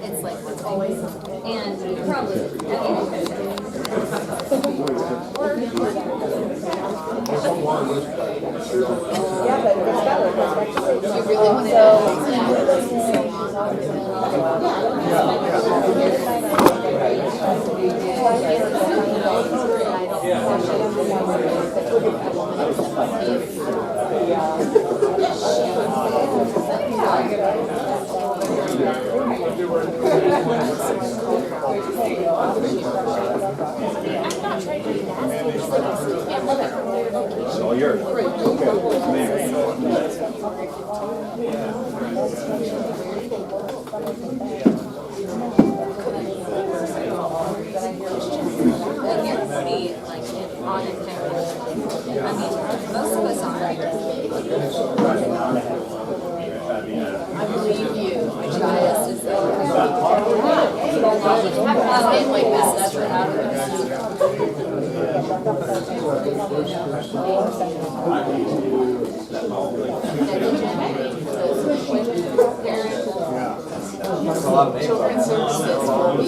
It's like what's always, and you probably, Yeah, but it's valid. you really want It's all yours. pretty like on it kind of. I mean, most of us are. I believe you. My bias is that like this. That's what happens. Children's services will be.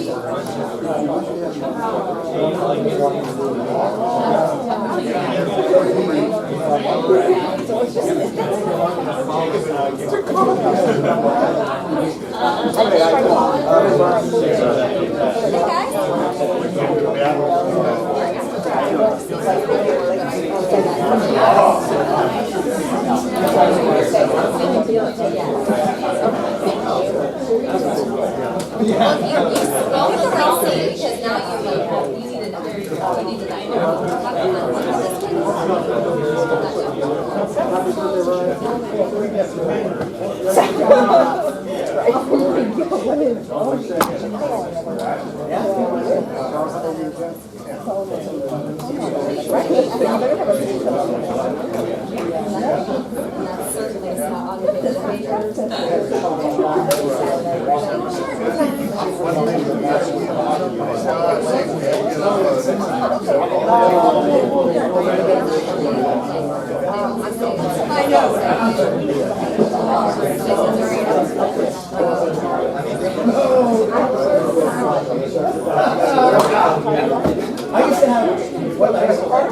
Because now you need another. You need I used to have what I used to your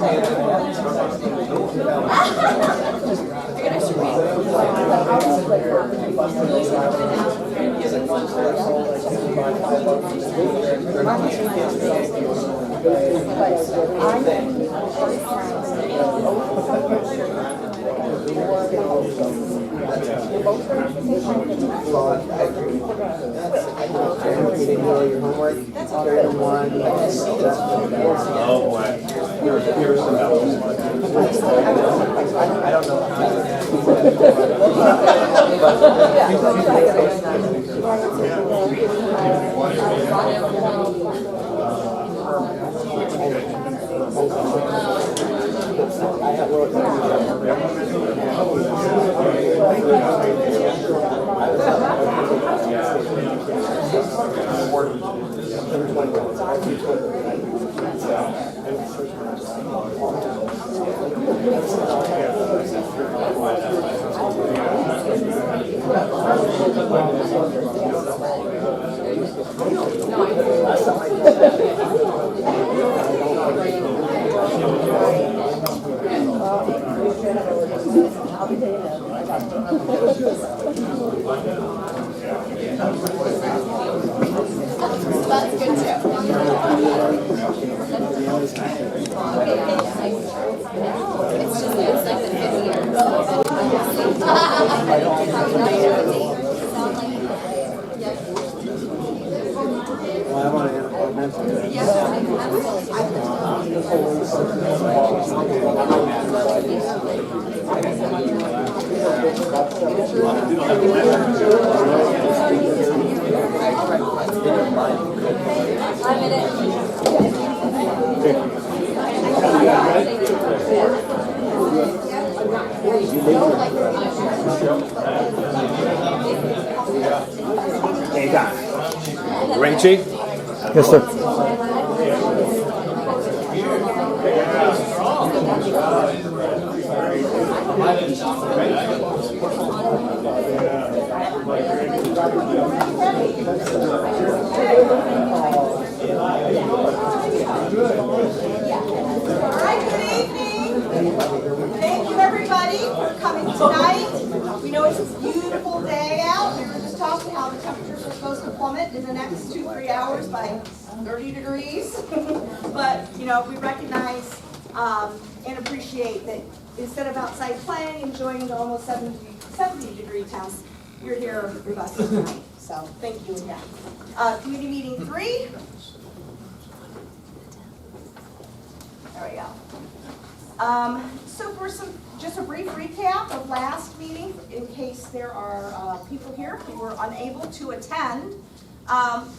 homework. Oh boy. Here's some help. I don't know. That's good too. It's just, it's like the 50 years. Well, I want to mention Ring chief? Yes, sir. tonight, we know it's a beautiful day out. We were just talking how the temperatures are supposed to plummet in the next 2-3 hours by 30 degrees. But, you know, we recognize and appreciate that instead of outside playing, enjoying the almost 70-degree temps, you're here with us tonight. So thank you again. Committee meeting 3. There we go. So for just a brief recap of last meeting, in case there are people here who were unable to attend.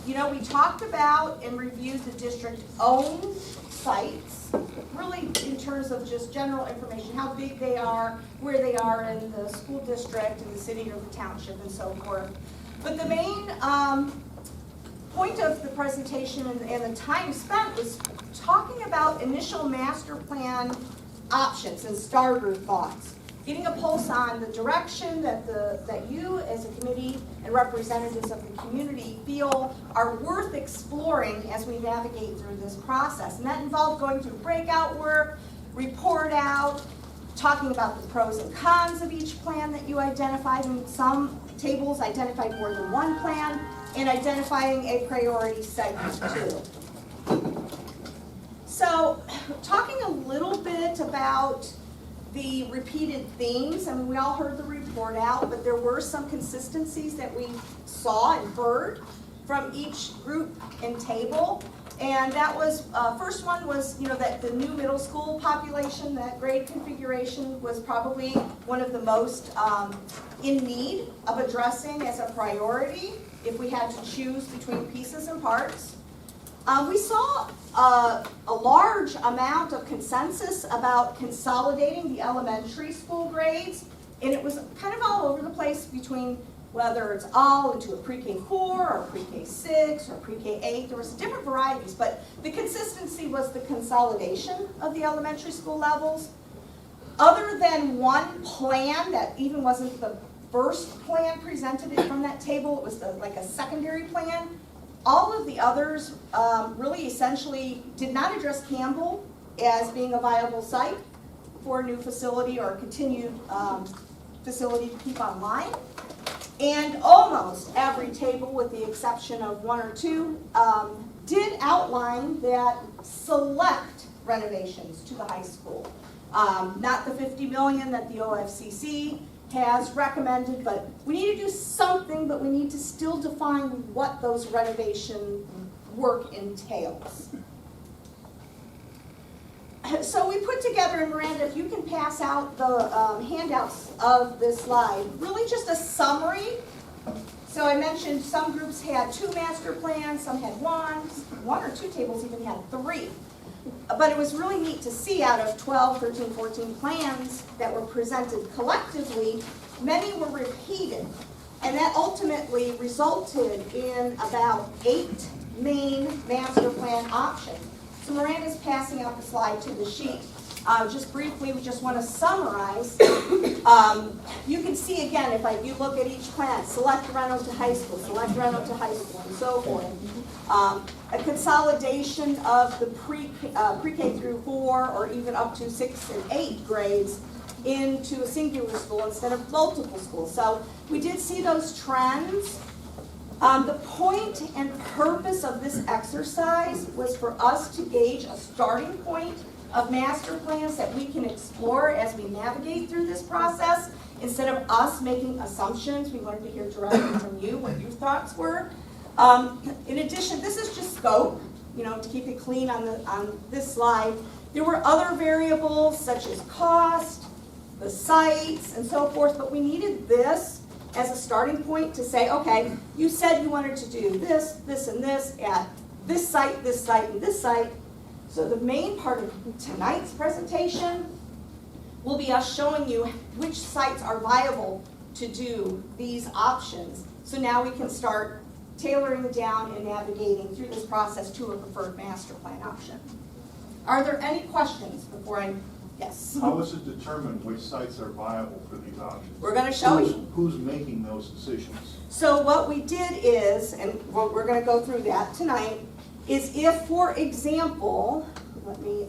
You know, we talked about and reviewed the district-owned sites, really in terms of just general information, how big they are, where they are in the school district, in the city or the township, and so forth. But the main point of the presentation and the time spent was talking about initial master plan options and starter thoughts, getting a pulse on the direction that you as a committee and representatives of the community feel are worth exploring as we navigate through this process. And that involved going through breakout work, report out, talking about the pros and cons of each plan that you identified, and some tables identified more than one plan, and identifying a priority segment too. So, talking a little bit about the repeated themes. I mean, we all heard the report out, but there were some consistencies that we saw and heard from each group and table. And that was, first one was, you know, that the new middle school population, that grade configuration was probably one of the most in need of addressing as a priority if we had to choose between pieces and parts. We saw a large amount of consensus about consolidating the elementary school grades, and it was kind of all over the place between whether it's all into a pre-K 4 or pre-K 6 or pre-K 8. There was different varieties, but the consistency was the consolidation of the elementary school levels. Other than one plan that even wasn't the first plan presented from that table, it was like a secondary plan. All of the others really essentially did not address Campbell as being a viable site for a new facility or a continued facility to keep online. And almost every table, with the exception of 1 or 2, did outline that select renovations to the high school. Not the $50 million that the OFCC has recommended, but we need to do something, but we need to still define what those renovation work entails. So we put together, and Miranda, if you can pass out the handouts of this slide, really just a summary. So I mentioned some groups had 2 master plans, some had 1 or 2 tables even had 3. But it was really neat to see out of 12, 13, 14 plans that were presented collectively, many were repeated. And that ultimately resulted in about 8 main master plan options. So Miranda's passing out the slide to the sheet. Just briefly, we just want to summarize. You can see again, if you look at each plan, select rental to high school, select rental to high school, and so forth. A consolidation of the pre-K through 4 or even up to 6 and 8 grades into a singular school instead of multiple schools. So we did see those trends. The point and purpose of this exercise was for us to gauge a starting point of master plans that we can explore as we navigate through this process. Instead of us making assumptions, we wanted to hear directly from you what your thoughts were. In addition, this is just scope, you know, to keep it clean on this slide. There were other variables such as cost, the sites, and so forth, but we needed this as a starting point to say, okay, you said you wanted to do this, this, and this at this site, and this site. So the main part of tonight's presentation will be us showing you which sites are viable to do these options. So now we can start tailoring down and navigating through this process to a preferred master plan option. Are there any questions before I, yes? How is it determined which sites are viable for these options? We're going to show you. Who's making those decisions? So what we did is, and we're going to go through that tonight, is if, for example, let me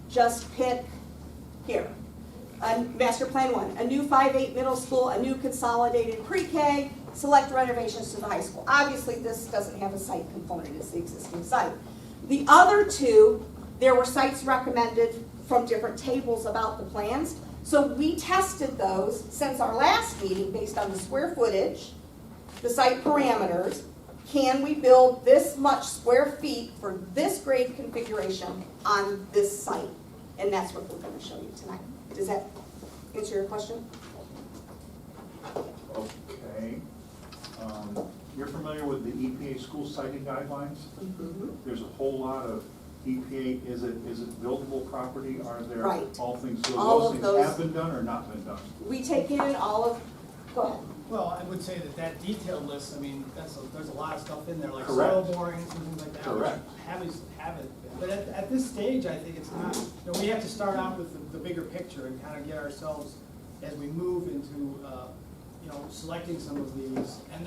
just pick here. Master Plan 1, a new 5-8 middle school, a new consolidated pre-K, select renovations to the high school. Obviously, this doesn't have a site component, it's the existing site. The other two, there were sites recommended from different tables about the plans. So we tested those since our last meeting based on the square footage, the site parameters. Can we build this much square feet for this grade configuration on this site? And that's what we're going to show you tonight. Does that answer your question? Okay. You're familiar with the EPA school siting guidelines? There's a whole lot of EPA, is it buildable property? Are there Right. all things, so All those of things those- have been done or not been done? We take in all of, go ahead. Well, I would say that detailed list, I mean, there's a lot of stuff in there, like Correct. soil borings and things like that. which Correct. Haven't, but at this stage, I think it's not, you know, we have to start out with the bigger picture and kind of get ourselves, as we move into, you know, selecting some of these. And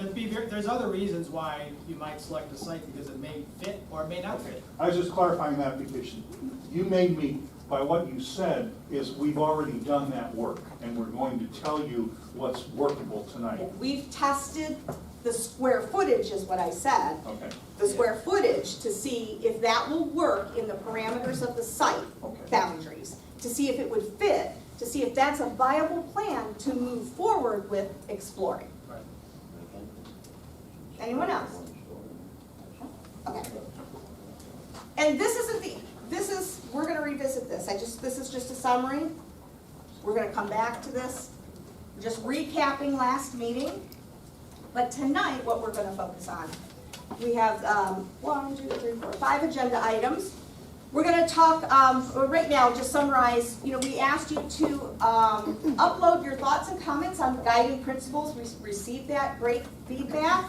there's other reasons why you might select a site, because it may fit or it may not fit. I was just clarifying that because you made me, by what you said, is we've already done that work, and we're going to tell you what's workable tonight. We've tested the square footage, is what I said. Okay. The square footage to see if that will work in the parameters of the site Okay. boundaries, to see if it would fit, to see if that's a viable plan to move forward with exploring. Right. Anyone else? Okay. And we're gonna revisit this. This is just a summary. We're gonna come back to this. Just recapping last meeting. But tonight, what we're gonna focus on, we have 1, 2, 3, 4, 5 agenda items. We're gonna talk, right now, just summarize, you know, we asked you to upload your thoughts and comments on the guiding principles. We received that, great feedback.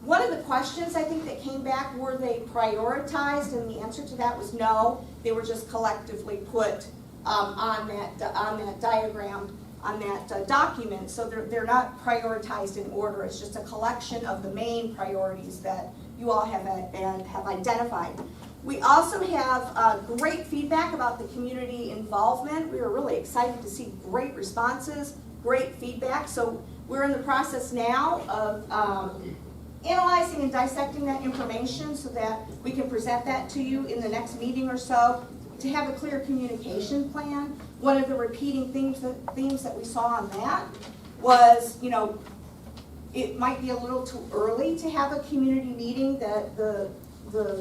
One of the questions I think that came back, were they prioritized? And the answer to that was no. They were just collectively put on that diagram, on that document. So they're not prioritized in order. It's just a collection of the main priorities that you all have identified. We also have great feedback about the community involvement. We were really excited to see great responses, great feedback. So we're in the process now of analyzing and dissecting that information so that we can present that to you in the next meeting or so, to have a clear communication plan. One of the repeating themes that we saw on that was, you know, it might be a little too early to have a community meeting. That the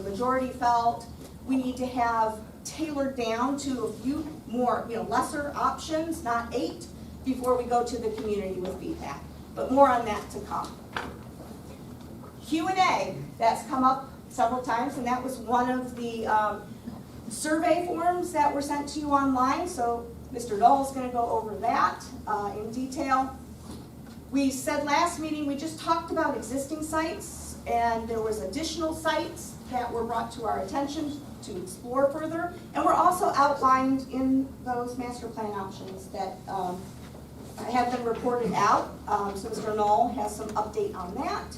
majority felt we need to have tailored down to a few more, you know, lesser options, not 8, before we go to the community with feedback. But more on that to come. Q&A, that's come up several times, and that was one of the survey forms that were sent to you online. So Mr. Knoll's going to go over that in detail. We said last meeting, we just talked about existing sites, and there was additional sites that were brought to our attention to explore further, and were also outlined in those master plan options that have been reported out. So Mr. Knoll has some update on that.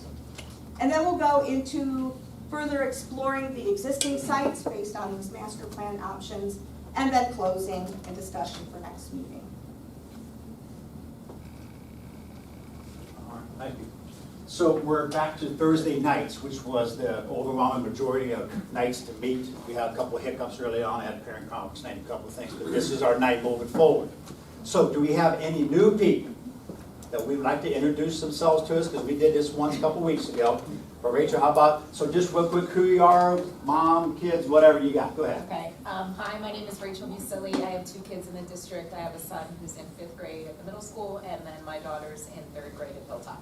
And then we'll go into further exploring the existing sites based on these master plan options, and then closing and discussion for next meeting. All right, thank you. So we're back to Thursday nights, which was the overwhelming majority of nights to meet. We had a couple of hiccups early on, I had a parent conference night, a couple of things, but this is our night moving forward. So do we have any new people that we would like to introduce themselves to us? Because we did this once a couple weeks ago. But Rachel, how about, so just real quick, who you are, mom, kids, whatever you got, go ahead. Okay, hi, my name is Rachel Busili. I have 2 kids in the district. I have a son who's in 5th grade at the middle school, and then my daughter's in 3rd grade at Hilltop.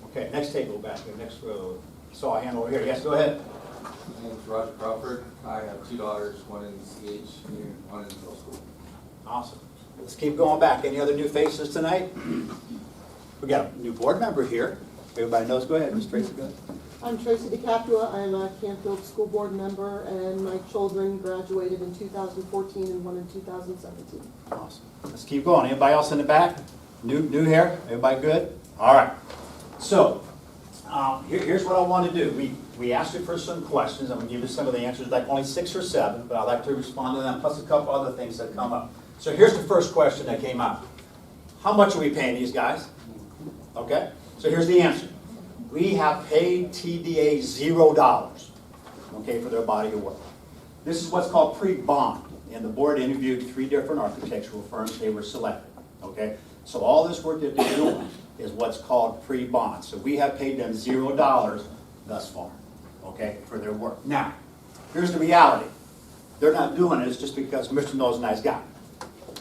Okay, next table back here, next row. Saw a hand over here, yes, go ahead. My name is Roger Crawford. I have 2 daughters, one in CH and one in middle school. Awesome. Let's keep going back. Any other new faces tonight? We got a new board member here. Everybody knows, go ahead, Ms. Tracy, go ahead. I'm Tracy DeCapua. I'm a Canfield School Board member, and my children graduated in 2014 and one in 2017. Awesome. Let's keep going. Anybody else in the back? New here? Everybody good? All right. So, here's what I want to do. We asked you for some questions. I'm going to give you some of the answers, like only 6 or 7, but I'd like to respond to them, plus a couple other things that come up. So here's the first question that came up. How much are we paying these guys? Okay, so here's the answer. We have paid TDA $0, okay, for their body of work. This is what's called pre-bond, and the board interviewed 3 different architectural firms. They were selected, okay? So all this work that they're doing is what's called pre-bond. So we have paid them $0 thus far, okay, for their work. Now, here's the reality. They're not doing this just because Mr. Noel's a nice guy,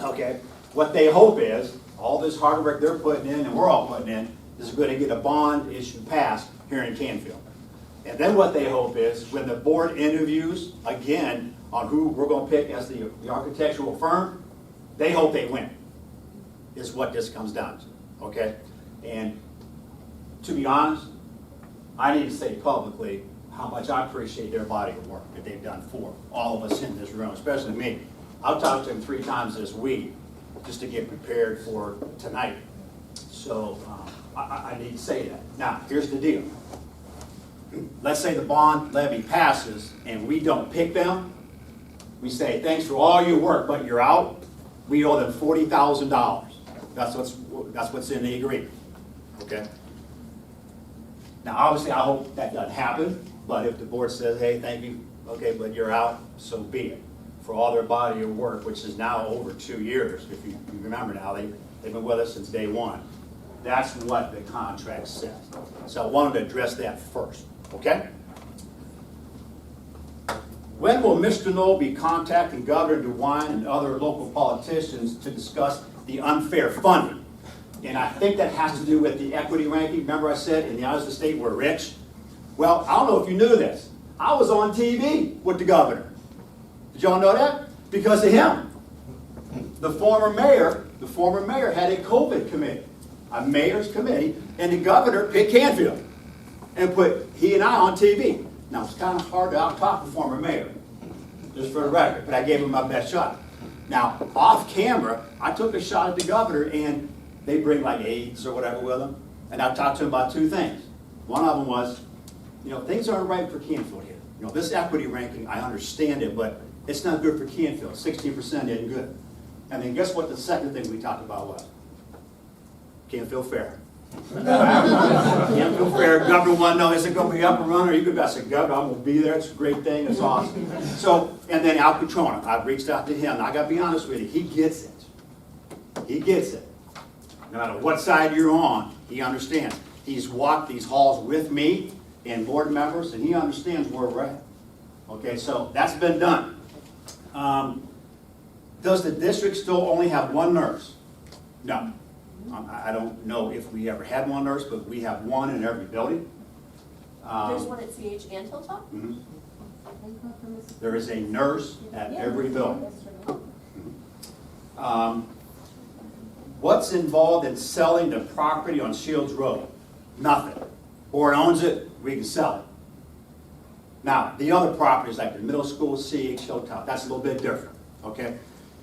okay? What they hope is, all this hard work they're putting in and we're all putting in is going to get a bond issue passed here in Canfield. And then what they hope is, when the board interviews again on who we're going to pick as the architectural firm, they hope they win, is what this comes down to, okay? And to be honest, I need to say publicly how much I appreciate their body of work that they've done for all of us in this room, especially me. I've talked to them 3 times this week just to get prepared for tonight. So I need to say that. Now, here's the deal. Let's say the bond levy passes and we don't pick them. We say, thanks for all your work, but you're out. We owe them $40,000. That's what's in the agreement, okay? Now, obviously, I hope that doesn't happen, but if the board says, hey, thank you, okay, but you're out, so be it. For all their body of work, which is now over 2 years, if you remember now, they've been with us since day 1. That's what the contract says. So I wanted to address that first, okay? When will Mr. Noel be contacting Governor DeWine and other local politicians to discuss the unfair funding? And I think that has to do with the equity ranking. Remember I said in the eyes of the state we're rich? Well, I don't know if you knew this. I was on TV with the governor. Did y'all know that? Because of him. The former mayor had a COVID committee, a mayor's committee, and the governor picked Canfield and put he and I on TV. Now, it's kind of hard to out-talk the former mayor, just for the record, but I gave him my best shot. Now, off camera, I took a shot at the governor, and they bring like aides or whatever with them, and I talked to him about 2 things. One of them was, you know, things aren't right for Canfield here. You know, this equity ranking, I understand it, but it's not good for Canfield. 16% isn't good. And then guess what the second thing we talked about was? Canfield Fair. Canfield Fair, governor wanted to know, is it going to be up and running? Or you could be, I said, Governor, I'm going to be there. It's a great thing. It's awesome. So, and then Al Catrona, I've reached out to him. And I got to be honest with you, he gets it. He gets it. No matter what side you're on, he understands. He's walked these halls with me and board members, and he understands where we're at. Okay, so that's been done. Does the district still only have 1 nurse? No. I don't know if we ever had 1 nurse, but we have 1 in every building. There's one at CH and Hilltop? Mm-hmm. There is a nurse at every building. What's involved in selling the property on Shields Road? Nothing. Board owns it, we can sell it. Now, the other properties like the middle school, CH, Hilltop, that's a little bit different, okay?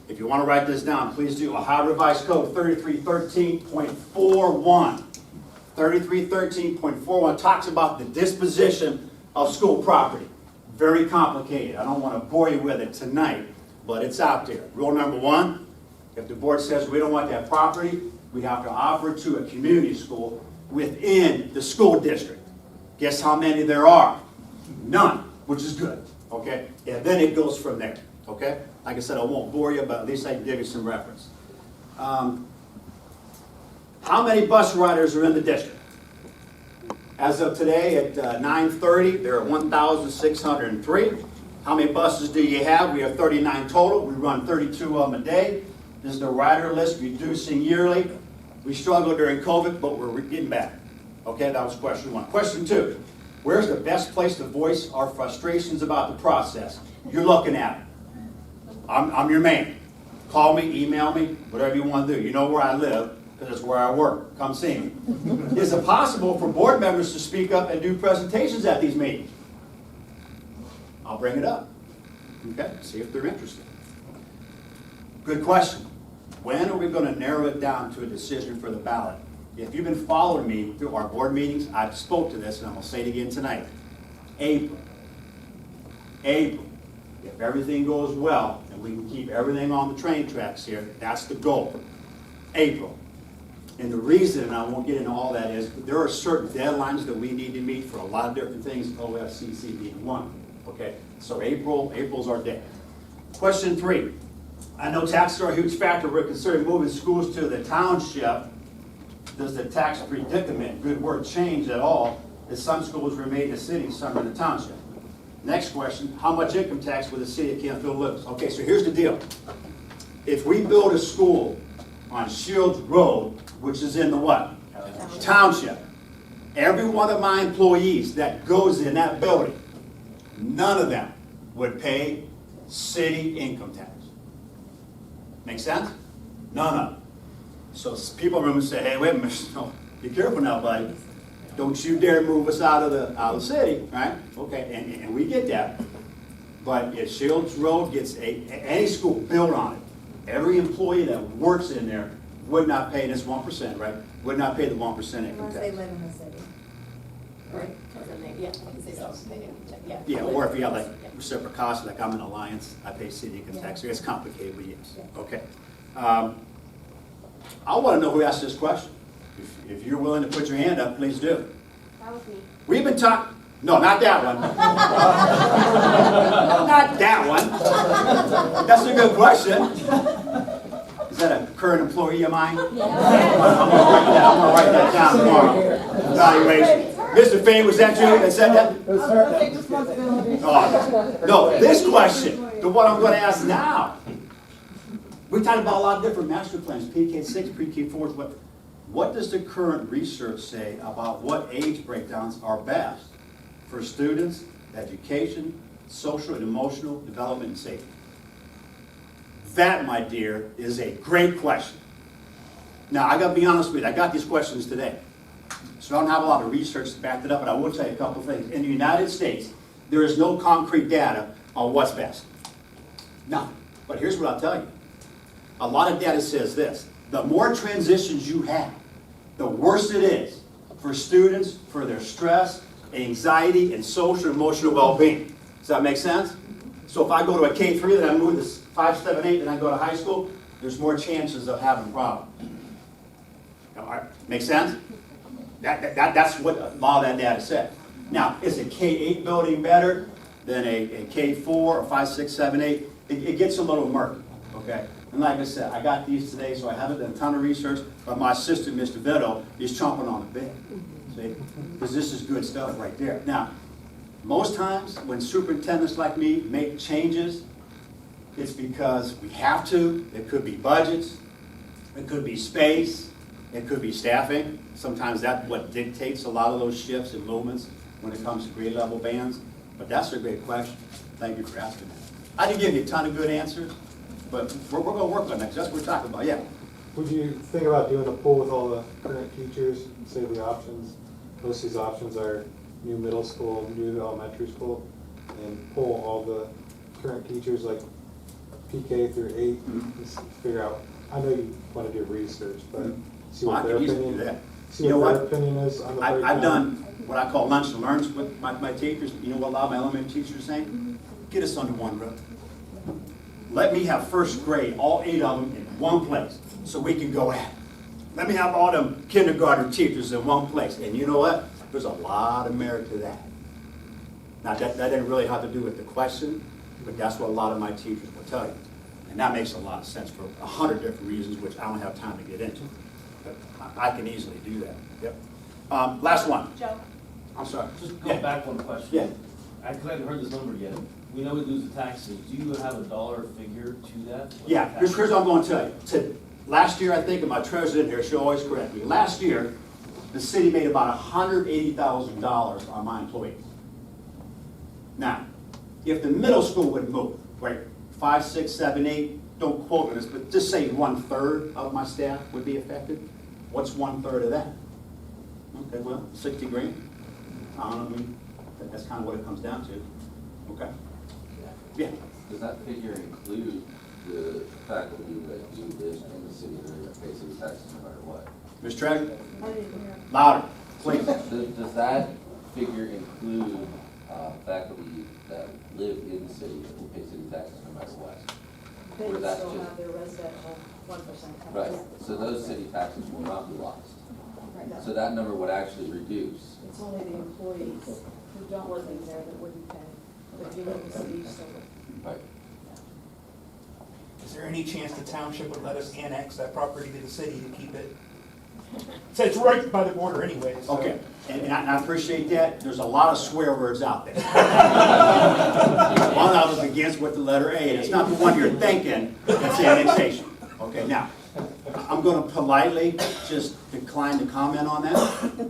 If you want to write this down, please do. Ohio Revised Code 3313.41. 3313.41 talks about the disposition of school property. Very complicated. I don't want to bore you with it tonight, but it's out there. Rule number 1, if the board says we don't want that property, we have to offer it to a community school within the school district. Guess how many there are? None, which is good, okay? And then it goes from there, okay? Like I said, I won't bore you, but at least I can give you some reference. How many bus riders are in the district? As of today at 9:30, there are 1,603. How many buses do you have? We have 39 total. We run 32 of them a day. This is the rider list reducing yearly. We struggled during COVID, but we're getting back. Okay, that was question 1. Question 2, where's the best place to voice our frustrations about the process? You're looking at it. I'm your man. Call me, email me, whatever you want to do. You know where I live, because it's where I work. Come see me. Is it possible for board members to speak up and do presentations at these meetings? I'll bring it up. Okay, see if they're interested. Good question. When are we going to narrow it down to a decision for the ballot? If you've been following me through our board meetings, I've spoke to this, and I'm going to say it again tonight. April. If everything goes well, and we can keep everything on the train tracks here, that's the goal. April. And the reason, and I won't get into all that, is there are certain deadlines that we need to meet for a lot of different things, OFCC being one. Okay, so April's our day. Question 3. I know taxes are a huge factor. We're considering moving schools to the township. Does the tax predicament, good word, change at all as some schools remain in the city, some in the township? Next question, how much income tax will the city of Canfield lose? Okay, so here's the deal. If we build a school on Shields Road, which is in the what? Township. Every one of my employees that goes in that building, none of them would pay city income tax. Make sense? None of them. So people remember say, hey, wait a minute, no, be careful now, buddy. Don't you dare move us out of the city, right? Okay, and we get that. But if Shields Road gets any school built on it, every employee that works in there would not pay this 1%, right? Would not pay the 1% income Unless they tax. live in the city. Right? Yeah, because they don't pay yeah. Yeah, or if you have like reciprocity, like I'm in Alliance, I pay city income tax. So it's complicated, but yes. Okay. I want to know who asked this question. If you're willing to put your hand up, please do. That was me. We've been talking, no, not that one. Not that one. That's a good question. Is that a current employee of mine? I'm gonna write that down tomorrow. Evaluation. Mr. Fain, was that you that said that? Oh, no, this question, the one I'm gonna ask now. We talked about a lot of different master plans, PK6, PK4, what does the current research say about what age breakdowns are best for students, education, social and emotional development and safety? That, my dear, is a great question. Now, I gotta be honest with you, I got these questions today. So I don't have a lot of research to back it up, but I will tell you a couple things. In the United States, there is no concrete data on what's best. None. But here's what I'll tell you. A lot of data says this: the more transitions you have, the worse it is for students, for their stress, anxiety, and social and emotional well-being. Does that make sense? So if I go to a K3, then I move to 5, 7, 8, then I go to high school, there's more chances of having problems. All right. Make sense? That's what a lot of that data said. Now, is a K8 building better than a K4 or 5, 6, 7, 8? It gets a little murky, okay? And like I said, I got these today, so I haven't done a ton of research, but my assistant, Mr. Vito, is chomping on the bit, see? Because this is good stuff right there. Now, most times when superintendents like me make changes, it's because we have to. It could be budgets, it could be space, it could be staffing. Sometimes that's what dictates a lot of those shifts and movements when it comes to grade level bands. But that's a great question. Thank you for asking that. I didn't give you a ton of good answers, but we're going to work on that, because that's what we're talking about, yeah. Would you think about doing a poll with all the current teachers and say the options? Most of these options are new middle school, new elementary school, and poll all the current teachers, like PK through 8, just figure out. I know you want to do research, but see what their opinion. See what their opinion is on the breakdown. I've done what I call lunch and learns with my teachers. You know what a lot of my elementary teachers are saying? Get us under one roof. Let me have first grade, all 8 of them in one place, so we can go at it. Let me have all them kindergarten teachers in one place. And you know what? There's a lot of merit to that. Now, that didn't really have to do with the question, but that's what a lot of my teachers will tell you. And that makes a lot of sense for 100 different reasons, which I don't have time to get into. But I can easily do that. Yep. Last one. Joe? I'm sorry. Just go back one question. Yeah. I haven't heard this number yet. We know we lose the taxes. Do you have a dollar figure to that? Yeah, here's what I'm going to tell you. Last year, I think, and my treasurer in here, she'll always correct me. Last year, the city made about $180,000 on my employees. Now, if the middle school would move, right, 5, 6, 7, 8, don't quote me this, but just say 1/3 of my staff would be affected. What's 1/3 of that? Okay, well, 60 grand. I don't know, I mean, that's kind of what it comes down to. Okay. Yeah. Does that figure include the faculty that do live in the city that pay city taxes no matter what? Ms. Treasurer? Louder, please. Does that figure include faculty that live in the city that will pay city taxes no matter what. They Where would that's still just- have their residential 1% tax. Right, so those city taxes will not be lost. Right. So that number would actually reduce. It's only the employees who don't live in there that wouldn't pay. But if you live in the city, you still would. Right. Is there any chance the township would let us annex that property to the city to keep it? So it's right by the border anyway. So. Okay, and I appreciate that. There's a lot of swear words out there. One of them begins with the letter A, and it's not the one you're thinking, it's the annexation. Okay, now, I'm gonna politely just decline to comment on that,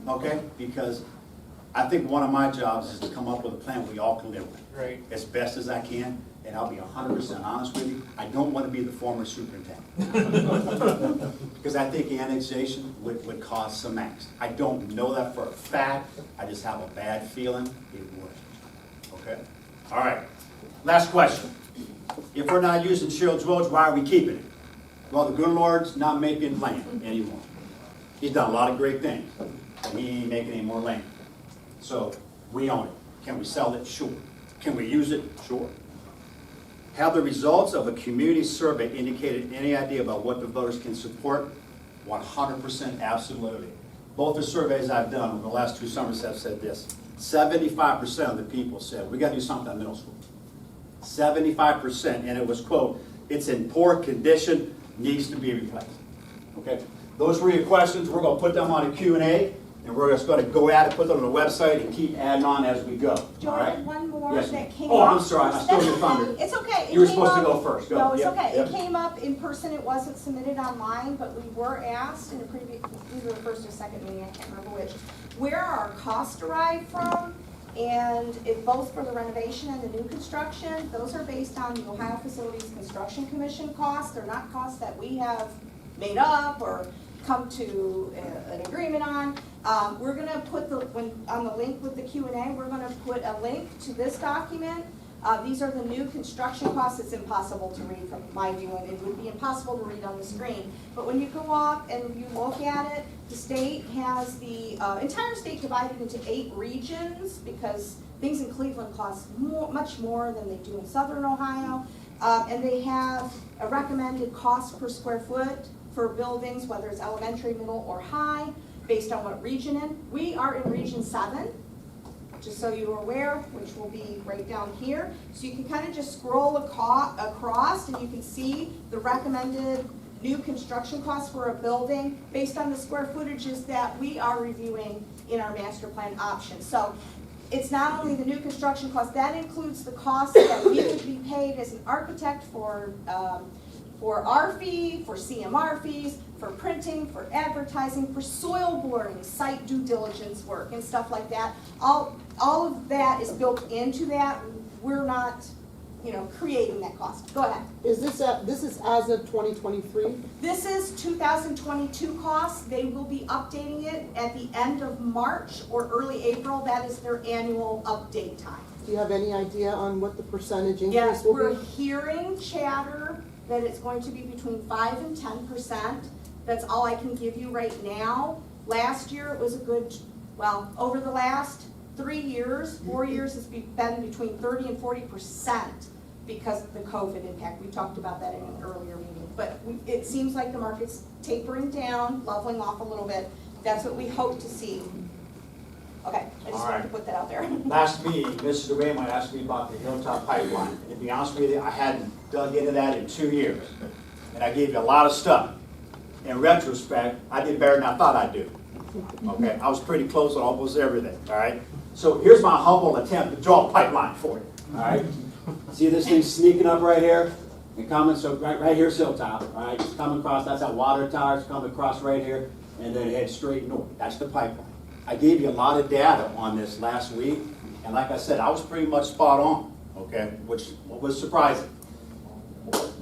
okay? Because I think one of my jobs is to come up with a plan we all can live with. Right. As best as I can, and I'll be 100% honest with you, I don't want to be the former superintendent. Because I think annexation would cause some angst. I don't know that for a fact, I just have a bad feeling it would. Okay? All right, last question. If we're not using Shields Road, why are we keeping it? Well, the good Lord's not making land anymore. He's done a lot of great things, and he ain't making any more land. So, we own it. Can we sell it? Sure. Can we use it? Sure. Have the results of a community survey indicated any idea about what the voters can support? 100% absolutely. Both the surveys I've done over the last 2 summers have said this. 75% of the people said, we got to do something at middle school. 75%, and it was, quote, it's in poor condition, needs to be replaced. Okay? Those were your questions. We're going to put them on a Q&A, and we're just going to go at it, put them on the website, and keep adding on as we go. All right? Jordan, one more Yes, that ma'am. came Oh, up. I'm sorry, I stole your thunder. It's okay. It You were came supposed to up- go first. Go. No, it's Yep, okay. yep. It came up in person. It wasn't submitted online, but we were asked in a previous, either the first or second meeting, I can't remember which, where our costs derived from. And it both for the renovation and the new construction, those are based on the Ohio Facilities Construction Commission costs. They're not costs that we have made up or come to an agreement on. We're gonna put on the link with the Q&A, we're gonna put a link to this document. These are the new construction costs. It's impossible to read from my view, and it would be impossible to read on the screen. But when you go up and you look at it, the state has the entire state divided into 8 regions because things in Cleveland cost much more than they do in southern Ohio. And they have a recommended cost per square foot for buildings, whether it's elementary, middle, or high, based on what region in. We are in Region 7, just so you're aware, which will be right down here. So you can kind of just scroll across and you can see the recommended new construction costs for a building based on the square footages that we are reviewing in our master plan options. So it's not only the new construction cost, that includes the costs that we would be paid as an architect for our fee, for CMR fees, for printing, for advertising, for soil boring, site due diligence work and stuff like that. All of that is built into that. We're not, creating that cost. Go ahead. Is this is as of 2023? This is 2022 costs. They will be updating it at the end of March or early April. That is their annual update time. Do you have any idea on what the percentage increase Yes, will we're be? hearing chatter that it's going to be between 5 and 10%. That's all I can give you right now. Last year it was over the last 4 years, it's been between 30 and 40% because of the COVID impact. We talked about that in an earlier meeting. But it seems like the market's tapering down, leveling off a little bit. That's what we hope to see. Okay, I just wanted to put that out there. Last meeting, Mrs. Raymond asked me about the Hilltop Pipeline. And to be honest with you, I hadn't dug into that in 2 years. And I gave you a lot of stuff. In retrospect, I did better than I thought I'd do. Okay, I was pretty close on almost everything, all right? So here's my humble attempt to draw a pipeline for you, all right? See this thing sneaking up right here? And coming, so right here's Hilltop, all right? It's coming across, that's that water tower, it's coming across right here, and then it heads straight north. That's the pipeline. I gave you a lot of data on this last week, and like I said, I was pretty much spot on, okay, which was surprising.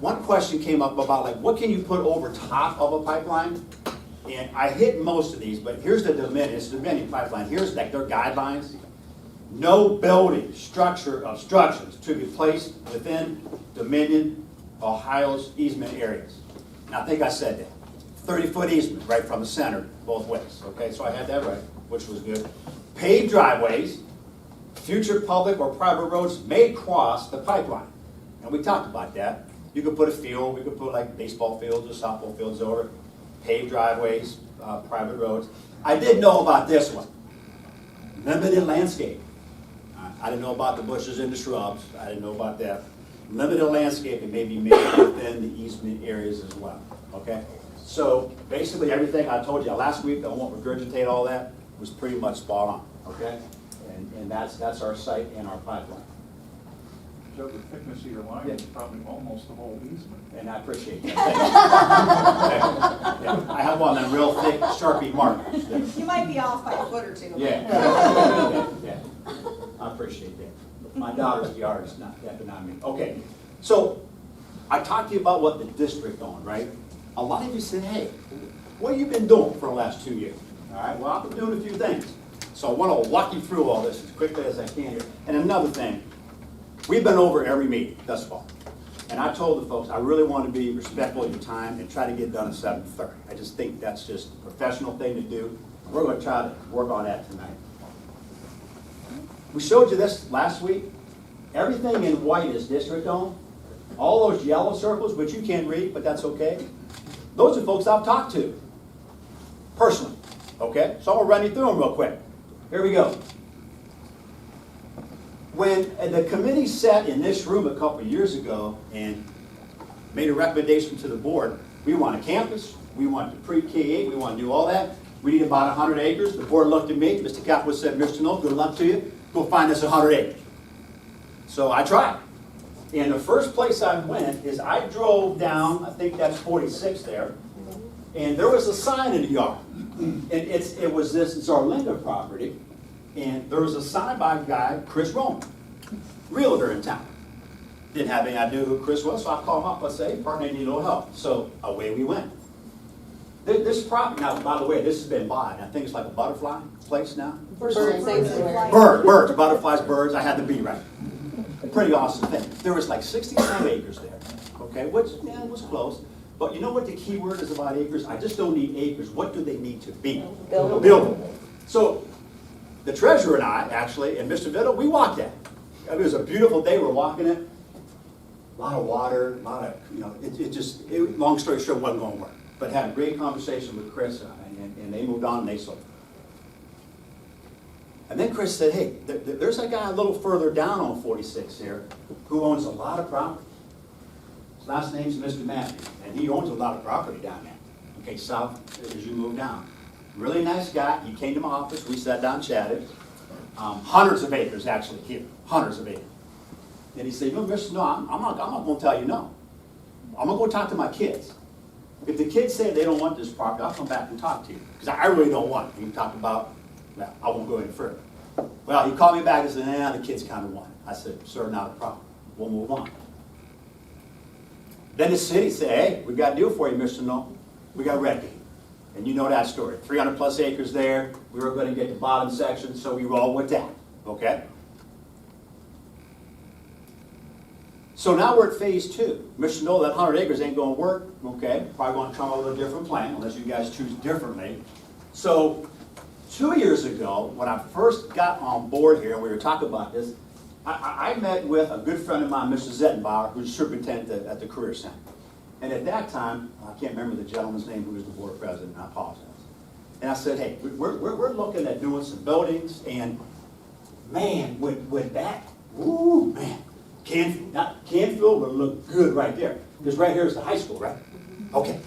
One question came up about what can you put over top of a pipeline? And I hit most of these, but here's the Dominion pipeline. Here's their guidelines. No building, structures to be placed within Dominion, Ohio's easement areas. And I think I said that. 30-foot easement right from the center, both ways. Okay, so I had that right, which was good. Paved driveways, future public or private roads may cross the pipeline. And we talked about that. You could put a field, we could put like baseball fields or softball fields over, paved driveways, private roads. I did know about this one. Limited landscape. I didn't know about the bushes and the shrubs. I didn't know about that. Limited landscaping may be made within the easement areas as well, okay? So basically everything I told you last week, I won't regurgitate all that, was pretty much spot on, okay? And that's our site and our pipeline. Joe, the thickness of your line is probably almost the whole easement. And I appreciate that. Yeah, I have one of them real thick Sharpie markers. You might be off by a foot or two. Yeah. I appreciate that. My daughter's the artist, not me. Okay, so I talked to you about what the district owned, right? A lot of you said, hey, what have you been doing for the last 2 years? All right, well, I've been doing a few things. So I want to walk you through all this as quickly as I can here. And another thing, we've been over every meeting thus far. And I told the folks, I really want to be respectful of your time and try to get done at 7:30. I just think that's just a professional thing to do. We're going to try to work on that tonight. We showed you this last week. Everything in white is district owned. All those yellow circles, which you can't read, but that's okay. Those are folks I've talked to, personally, okay? So I'm going to run you through them real quick. Here we go. When the committee sat in this room a couple of years ago and made a recommendation to the board, we want a campus, we want the pre-K-8, we want to do all that. We need about 100 acres. The board looked at me. Mr. Capwood said, Mr. Knoll, good luck to you. Go find us 100 acres. So I tried. And the first place I went is I drove down, I think that's 46 there, and there was a sign in the yard. And it was it's our Linda property, and there was a sign by a guy, Chris Roman, realtor in town. Didn't have any idea who Chris was, so I called him up. I said, hey, partner, I need a little help. So away we went. This property, now, by the way, this has been bought. I think it's like a butterfly place now. Birds. Birds, butterflies, birds. I had the bee right. Pretty awesome thing. There was like 60-some acres there, okay, which, yeah, was close. But you know what the key word is about acres? I just don't need acres. What do they need to be? Buildable. So the treasurer and I, actually, and Mr. Vittle, we walked that. It was a beautiful day. We're walking it. A lot of water, a lot of, long story short, wasn't going to work. But had a great conversation with Chris, and they moved on and they sold. And then Chris said, hey, there's a guy a little further down on 46 here who owns a lot of property. His last name's Mr. Matthews, and he owns a lot of property down there. Okay, south as you move down. Really nice guy. He came to my office. We sat down, chatted. Hundreds of acres, actually, here. Hundreds of acres. And he said, no, Mr. No, I'm not going to tell you no. I'm going to go talk to my kids. If the kids say they don't want this property, I'll come back and talk to you. Because I really don't want it. We talked about, well, I won't go any further. Well, he called me back and said, the kids kind of want it. I said, sir, not a problem. We'll move on. Then the city said, hey, we got a deal for you, Mr. No. We got Redgate. And you know that story. 300 plus acres there. We were going to get the bottom section, so we rolled with that. Okay? So now we're at phase 2. Mr. Knoll, that 100 acres ain't going to work. Okay? Probably going to come up with a different plan, unless you guys choose differently. So 2 years ago, when I first got on board here, and we were talking about this, I met with a good friend of mine, Mr. Zettenbauer, who's superintendent at the Career Center. And at that time, I can't remember the gentleman's name who was the board president, I apologize. And I said, hey, we're looking at doing some buildings, and man, with that, ooh, man, Canfield would look good right there. Because right here is the high school, right? Okay.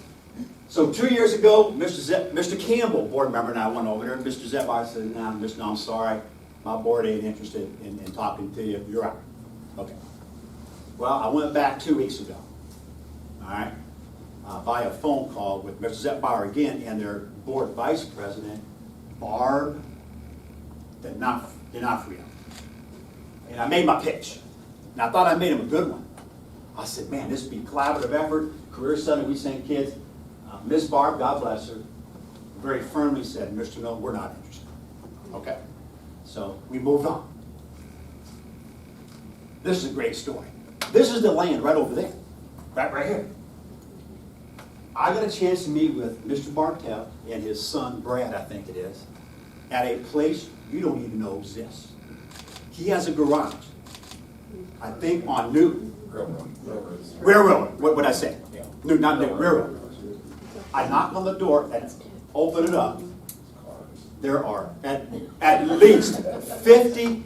So 2 years ago, Mr. Campbell, board member, and I went over there, and Mr. Zetbar said, no, Mr. No, I'm sorry. My board ain't interested in talking to you. You're out. Okay. Well, I went back 2 weeks ago, all right, via phone call with Mr. Zetbar again and their board vice president, Barb D'Onofrio. And I made my pitch. And I thought I made him a good one. I said, man, this would be collaborative effort. Career Center, we send kids. Miss Barb, God bless her, very firmly said, Mr. Milton, we're not interested. Okay. So we moved on. This is a great story. This is the land right over there. Right here. I got a chance to meet with Mr. Bartel and his son, Brad, I think it is, at a place you don't even know exists. He has a garage, I think on Newton. Railroad, what would I say? Newton, not Newton, Railroad. I knock on the door and open it up. There are at least 50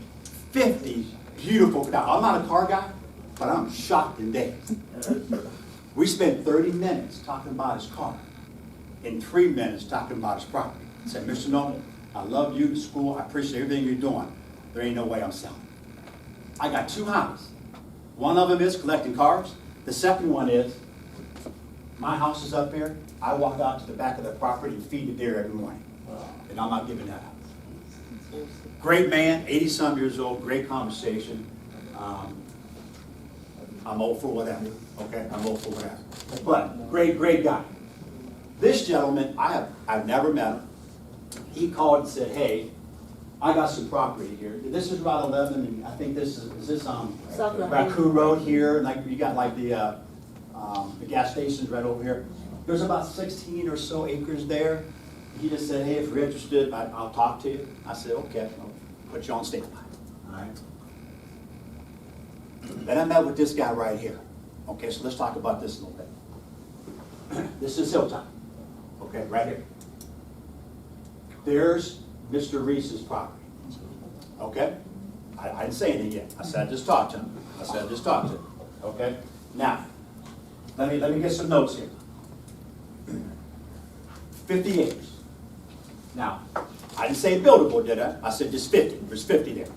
beautiful, now I'm not a car guy, but I'm shocked and dazed. We spent 30 minutes talking about his car and 3 minutes talking about his property. I said, Mr. Nolan, I love you, the school, I appreciate everything you're doing. There ain't no way I'm selling. I got 2 houses. One of them is collecting cars. The second one is, my house is up here. I walk out to the back of the property and feed the deer every morning. And I'm not giving that up. Great man, 80-some years old, great conversation. I'm old for whatever, okay? I'm old for whatever. But great guy. This gentleman, I've never met him. He called and said, hey, I got some property here. This is Route 11, and I think this is South Raccoon Road here, like you got like the gas stations right over here. There's about 16 or so acres there. He just said, hey, if you're interested, I'll talk to you. I said, okay, I'll put you on standby. All right. Then I met with this guy right here. Okay, so let's talk about this a little bit. This is Hilltop. Okay, right here. There's Mr. Reese's property. Okay? I didn't say anything yet. I said, just talk to him. Okay? Now, let me get some notes here. 50 acres. Now, I didn't say buildable, did I? I said just 50. There's 50 there.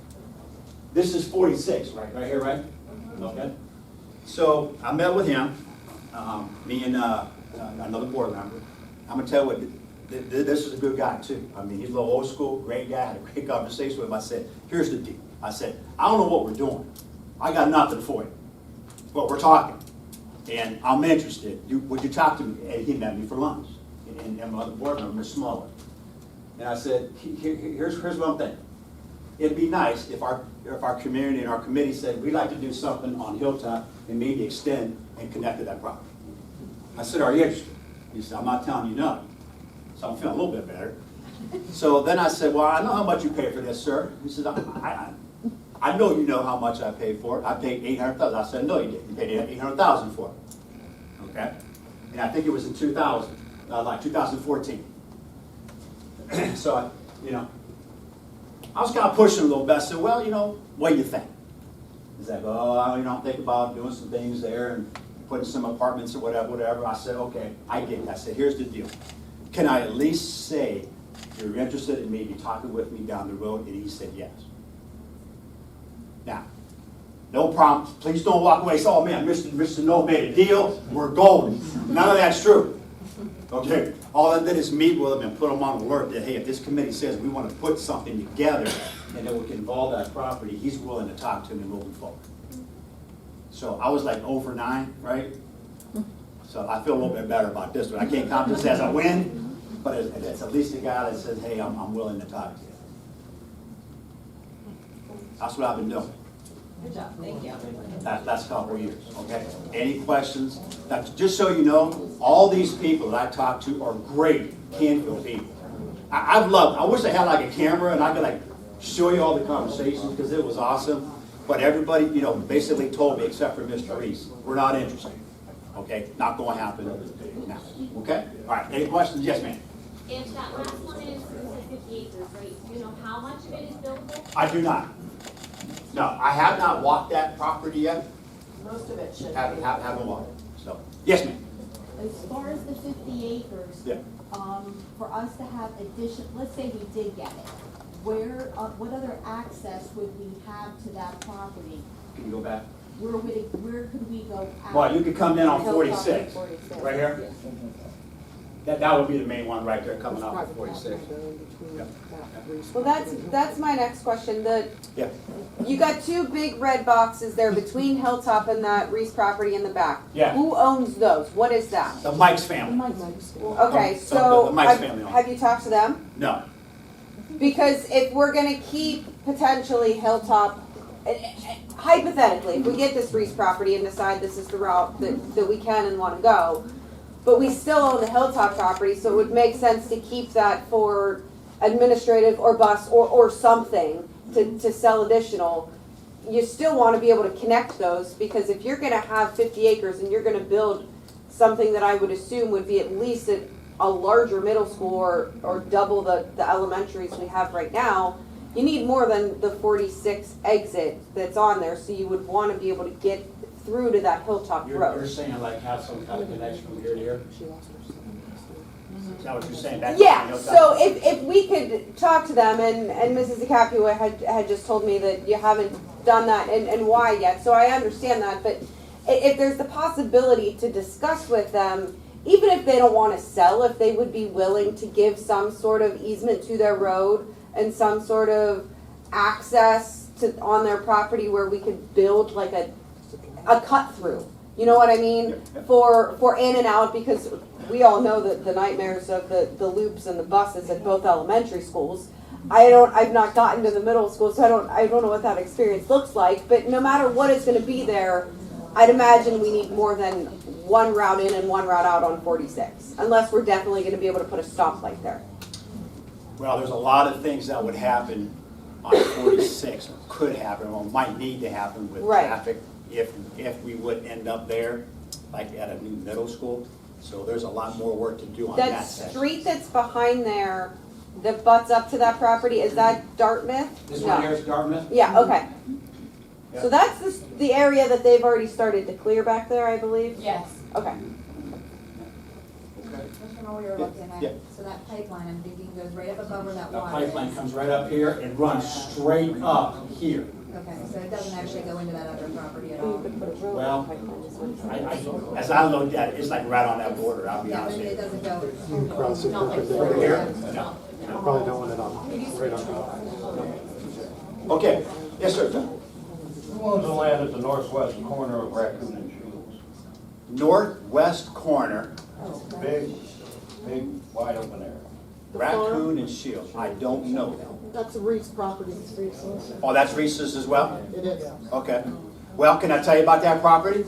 This is 46, right here, right? Okay. So I met with him, me and another board member. I'm gonna tell you what, this is a good guy too. I mean, he's a little old school, great guy. I had a great conversation with him. I said, here's the deal. I said, I don't know what we're doing. I got nothing for you, but we're talking, and I'm interested. Would you talk to me? And he met me for lunch, and my other board member, Ms. Smaller. And I said, here's what I'm thinking. It'd be nice if our community and our committee said, we'd like to do something on Hilltop and maybe extend and connect to that property. I said, are you interested? He said, I'm not telling you no. So I'm feeling a little bit better. So then I said, well, I know how much you pay for this, sir. He said, I know you know how much I paid for it. I paid $800,000. I said, no, you didn't. You paid $800,000 for it. Okay? And I think it was in 2000, like 2014. So, I was kind of pushing a little bit. I said, well, what do you think? He's like, oh, I'm thinking about doing some things there and putting some apartments or whatever. I said, okay, I get it. I said, here's the deal. Can I at least say you're interested in maybe talking with me down the road? And he said, yes. Now, no problem. Please don't walk away and say, oh man, Mr. No made a deal. We're golden. None of that's true. Okay? All I did is meet with them and put them on alert that, hey, if this committee says we want to put something together and it would involve that property, he's willing to talk to me moving forward. So I was like 0 for 9, right? So I feel a little bit better about this one. I can't count this as a win, but it's at least a guy that says, hey, I'm willing to talk to you. That's what I've been doing. Good job, thank you. That's a couple of years, okay? Any questions? Now, just so you know, all these people that I talk to are great Canfield people. I wish I had like a camera and I could like show you all the conversations because it was awesome. But everybody, basically told me except for Mr. Reese, we're not interested. Okay, not going to happen now. Okay? All right, any questions? Yes, ma'am. If that last one is 50 acres, right, do you know how much of it is buildable? I do not. No, I have not walked that property yet. Most of it should. Haven't walked it. So, yes, ma'am. As far as the 50 acres, Yeah. For us to have addition, let's say we did get it, what other access would we have to that property? Can you go back? Where could we go out? Well, you could come in on Hilltop 46. Right here? That would be the main one right there coming off of 46. Yeah. Well, that's my next question. Yeah. You got 2 big red boxes there between Hilltop and that Reese property in the back. Yeah. Who owns those? What is that? The Mike's family. Okay, The so Mike's family owns it. have you talked to them? No. Because if we're gonna keep potentially Hilltop, hypothetically, if we get this Reese property and decide this is the route that we can and wanna go, but we still own the Hilltop property, so it would make sense to keep that for administrative or bus or something to sell additional, you still want to be able to connect those, because if you're gonna have 50 acres and you're gonna build something that I would assume would be at least a larger middle school or double the elementaries we have right now, you need more than the 46 exit that's on there, so you would want to be able to get through to that Hilltop You're Road. saying like have some kind of connection from here to here? Is that what you're saying? That's Yeah, what so if we could talk to them, and Mrs. DiCaprio had just told me that you haven't done that and why yet, so I understand that, but if there's the possibility to discuss with them, even if they don't want to sell, if they would be willing to give some sort of easement to their road and some sort of access to on their property where we could build like a cut through. You know what I mean? For in and out, because we all know that the nightmares of the loops and the buses at both elementary schools. I've not gotten to the middle school, so I don't know what that experience looks like, but no matter what is gonna be there, I'd imagine we need more than one route in and one route out on 46, unless we're definitely gonna be able to put a stoplight there. Well, there's a lot of things that would happen on 46, or could happen, or might need to happen with Right. traffic if we would end up there, like at a new middle school. So there's a lot more work to do on that That section. street that's behind there, that butts up to that property, is that Dartmouth? This No. one here is Dartmouth? Yeah, okay. Yeah. So that's the area that they've already started to clear back there, I believe? Yes. Okay. Just from what we were looking Yeah. at, so that pipeline, I'm thinking, goes right up above where that The water is. pipeline comes right up here and runs straight up here. Okay, so it doesn't actually go into that other property at all? Well, as I looked at it, it's like right on that border, I'll be Yeah, honest but with it you. doesn't go. Cross it Not like over forward. there. Here? No. I probably don't want it on, right on top. Okay, yes, sir, John. Who owns the land at the northwest corner of Raccoon and Shields? Northwest corner, Big wide open area. Raccoon and Shield, I don't know. That's a Reese property. Oh, that's Reese's as well? It is. Okay. Well, can I tell you about that property?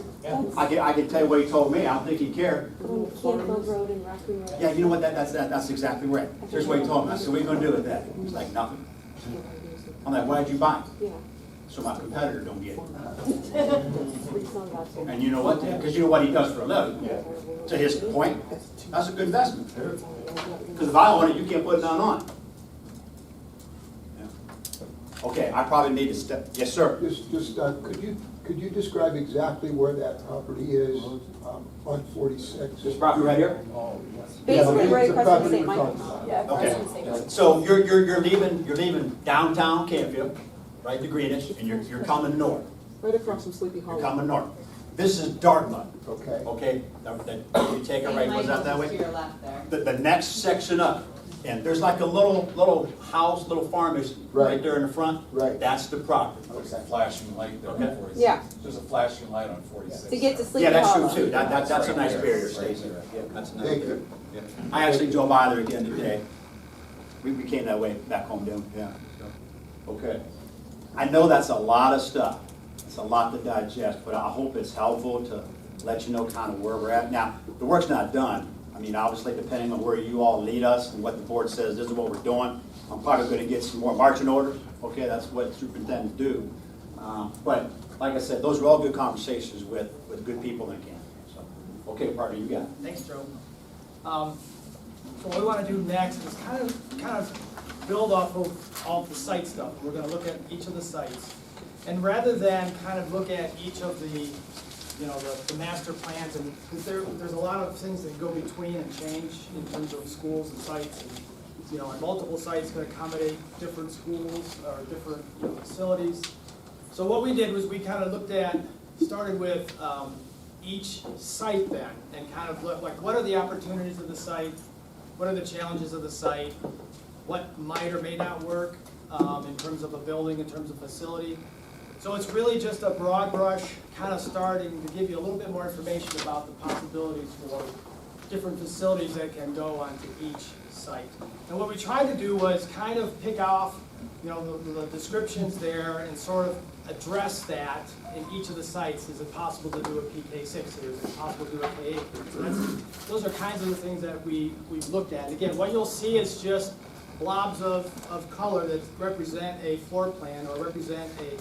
I can tell you what he told me, I don't think he cared. Canfield Road and Raccoon Road. Yeah, you know what, that's exactly right. Here's what he told me, I said, what are you gonna do with that? He's like, nothing. I'm like, why'd you buy it? Yeah. So my competitor don't get it. Reese on that side. And you know what, because you know what he does for a living. To his point, that's a good investment. Because if I own it, you can't put none on. Yeah. Okay, I probably need to step, yes, sir. Could you describe exactly where that property is on 46? This property right here? Basically right the across from property St. we're Michael's. talking about. Yeah, across Okay, from St. Michael's. so you're leaving downtown Canfield, right to Greenwich, and you're coming north. Right across from Sleepy You're Hollow. coming north. This is Dartmouth, Okay. okay? You take it right, was that that way? To your left there. The next section up, and there's like a little house, little farmish right Right. there in the front. Right. That's the property. There's a flashing light there Okay. on 46. Yeah. There's a flashing light on 46. To get to Sleepy Yeah, that's Hollow. true too. That's a nice barrier, Stacy. Yeah, that's a nice barrier. Yeah. I actually drove by there again today. We came that way back home, didn't we? Yeah. Okay. I know that's a lot of stuff. It's a lot to digest, but I hope it's helpful to let you know kind of where we're at. Now, the work's not done. I mean, obviously, depending on where you all lead us and what the board says, this is what we're doing. I'm probably going to get some more marching orders. Okay, that's what superintendents do. But like I said, those were all good conversations with good people in Canada. So, okay, partner, you got it. Thanks, Joe. So what we want to do next is kind of build off of all the site stuff. We're going to look at each of the sites. And rather than kind of look at each of the, the master plans, and because there's a lot of things that go between and change in terms of schools and sites. And, multiple sites can accommodate different schools or different facilities. So what we did was we kind of started with each site then, and kind of looked like, what are the opportunities of the site? What are the challenges of the site? What might or may not work in terms of a building, in terms of facility? So it's really just a broad brush kind of starting to give you a little bit more information about the possibilities for different facilities that can go onto each site. And what we tried to do was kind of pick off, the descriptions there and sort of address that in each of the sites. Is it possible to do a PK6 here? Is it possible to do a K8 here? So those are kinds of the things that we've looked at. Again, what you'll see is just blobs of color that represent a floor plan or represent a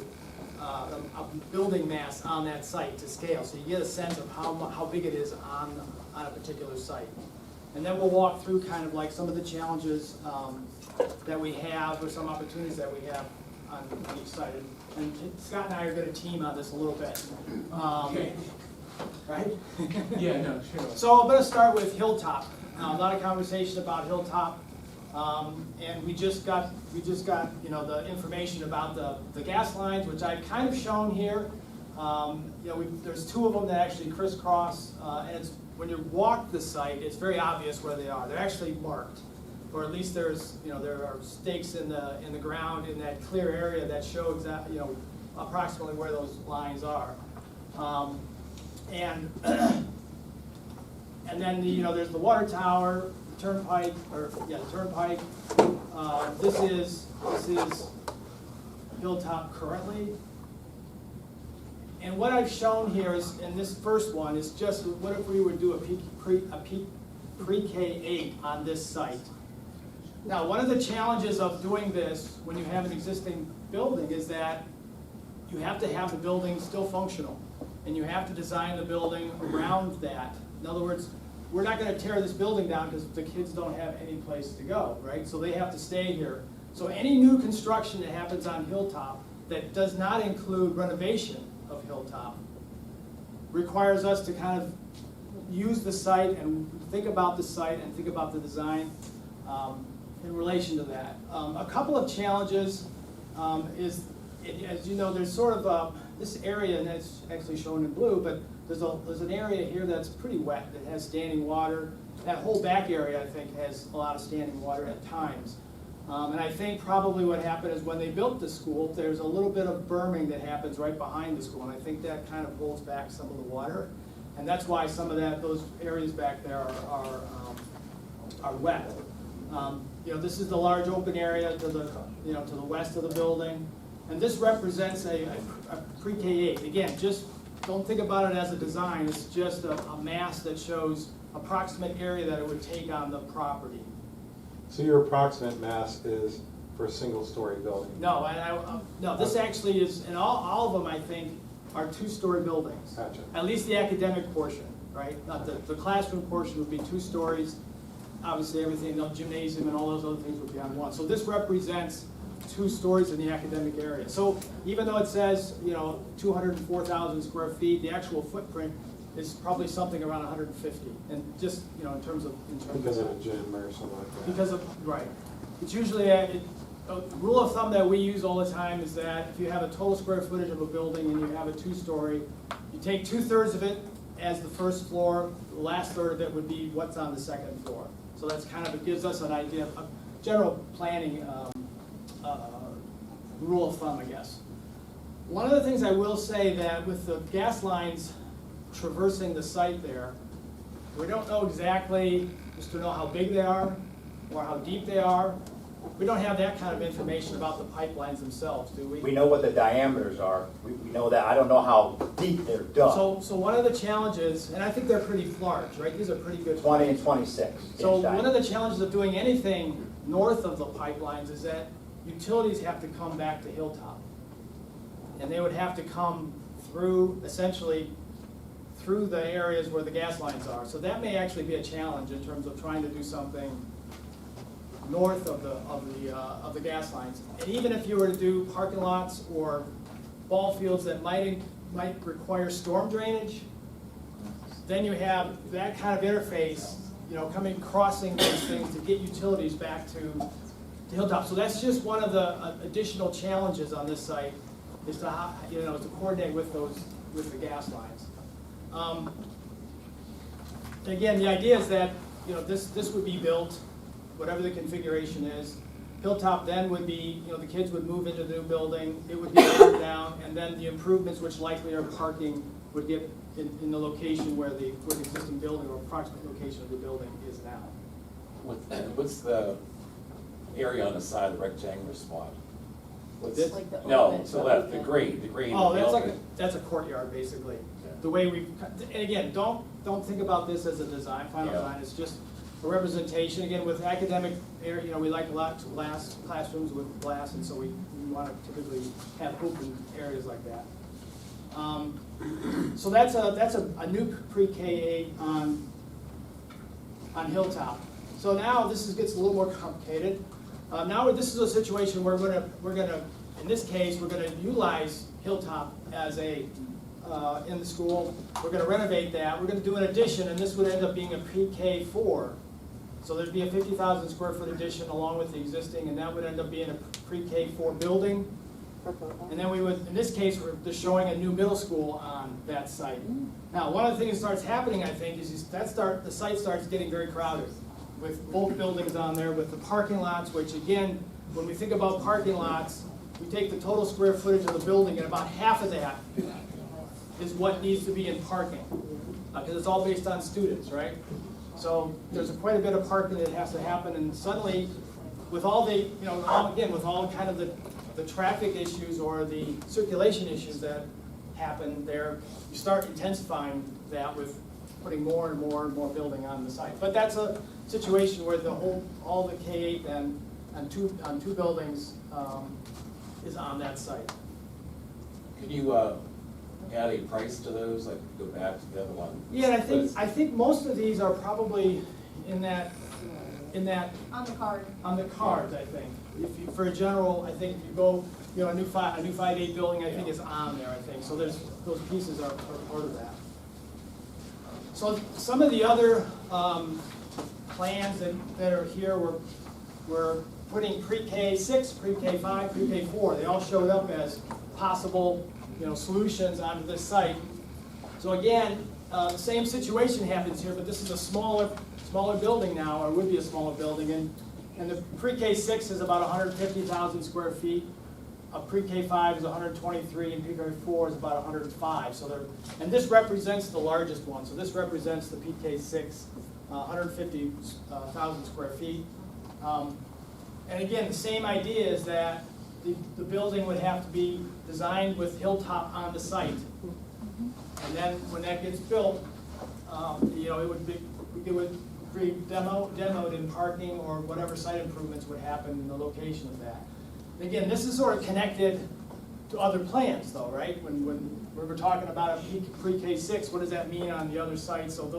building mass on that site to scale. So you get a sense of how big it is on a particular site. And then we'll walk through kind of like some of the challenges that we have or some opportunities that we have on each site. And Scott and I are going to team on this a little bit. Right? Yeah, no, sure. So I'm going to start with Hilltop. A lot of conversation about Hilltop. And we just got the information about the gas lines, which I've kind of shown here. There's two of them that actually crisscross, and it's when you walk the site, it's very obvious where they are. They're actually marked, or at least there are stakes in the ground in that clear area that show approximately where those lines are. And then there's the water tower, the turnpike. This is Hilltop currently. And what I've shown here is, in this first one, is just what if we would do a pre-K-8 on this site. Now, one of the challenges of doing this when you have an existing building is that you have to have the building still functional, and you have to design the building around that. In other words, we're not going to tear this building down because the kids don't have any place to go, right? So they have to stay here. So any new construction that happens on Hilltop that does not include renovation of Hilltop requires us to kind of use the site and think about the site and think about the design in relation to that. A couple of challenges is, as you know, there's sort of this area, and that's actually shown in blue, but there's an area here that's pretty wet that has standing water. That whole back area, I think, has a lot of standing water at times. And I think probably what happened is when they built the school, there's a little bit of berming that happens right behind the school, and I think that kind of holds back some of the water. And that's why some of those areas back there are wet. This is the large open area to the west of the building, and this represents a pre-K-8. Again, just don't think about it as a design. It's just a mass that shows approximate area that it would take on the property. So your approximate mass is for a single-story building? No, no. This actually is, and all of them, I think, are two-story buildings. Gotcha. At least the academic portion, right? Not the classroom portion would be 2 stories. Obviously, everything, the gymnasium and all those other things would be on 1. So this represents 2 stories in the academic area. So even though it says 204,000 square feet, the actual footprint is probably something around 150, and just in terms of because of a gym or something like that. Because of right, it's usually a rule of thumb that we use all the time is that if you have a total square footage of a building and you have a 2-story, you take 2/3 of it as the first floor. The last third of it would be what's on the second floor. So that's kind of, it gives us an idea of a general planning rule of thumb, I guess. One of the things I will say that with the gas lines traversing the site there, we don't know exactly just to know how big they are or how deep they are. We don't have that kind of information about the pipelines themselves, do we? We know what the diameters are. We know that. I don't know how deep they're dug. So one of the challenges, and I think they're pretty large, right? These are pretty good. 20 and 26. So one of the challenges of doing anything north of the pipelines is that utilities have to come back to Hilltop. And they would have to come through, essentially, through the areas where the gas lines are. So that may actually be a challenge in terms of trying to do something north of the gas lines. And even if you were to do parking lots or ball fields that might require storm drainage, then you have that kind of interface, crossing those things to get utilities back to Hilltop. So that's just one of the additional challenges on this site, is to to coordinate with the gas lines. Again, the idea is that this would be built, whatever the configuration is. Hilltop then would be, the kids would move into the new building, it would be torn down, and then the improvements, which likely are parking, would get in the location where the existing building or approximate location of the building is now. What's the area on the side of the rectangular spot? This? Like the No, open- to the left, the grade. Oh, of the open. that's a courtyard, basically. The way we, and again, don't think about this as a design, final design, it's just a representation. Again, with academic area, you know, we like lots of glass, classrooms with glass, and so we want to typically have hoop in areas like that. So that's a new pre-K-8 on Hilltop. So now this gets a little more complicated. Now this is a situation where we're gonna, in this case, we're gonna utilize Hilltop as a, in the school. We're gonna renovate that. We're gonna do an addition, and this would end up being a pre-K-4. So there'd be a 50,000 square foot addition along with the existing, and that would end up being a pre-K-4 building. And then we would, in this case, we're just showing a new middle school on that site. Now, one of the things that starts happening, I think, is the site starts getting very crowded with both buildings on there, with the parking lots, which again, when we think about parking lots, we take the total square footage of the building, and about half of that is what needs to be in parking, because it's all based on students, right? So there's quite a bit of parking that has to happen, and suddenly, with all the, you know, with all kind of the traffic issues or the circulation issues that happen there, you start intensifying that with putting more and more and more building on the site. But that's a situation where all the K-8 and two buildings is on that site. Can you add a price to those, like go back to the other one? Yeah, and I think most of these are probably in that On the card. on the cards, I think. If you, for a general, I think if you go, you know, a new 5-8 building, I think is on there, I think. So those pieces are part of that. So some of the other plans that are here, we're putting pre-K-6, pre-K-5, pre-K-4. They all showed up as possible, you know, solutions onto this site. So again, the same situation happens here, but this is a smaller building now, or would be a smaller building, and the pre-K-6 is about 150,000 square feet. A pre-K-5 is 123, and pre-K-4 is about 105. So and this represents the largest one. So this represents the pre-K-6, 150,000 square feet. And again, the same idea is that the building would have to be designed with Hilltop on the site. And then when that gets built, you know, it would be demoed in parking or whatever site improvements would happen in the location of that. And again, this is sort of connected to other plans though, right? When we're talking about a pre-K-6, what does that mean on the other sites? So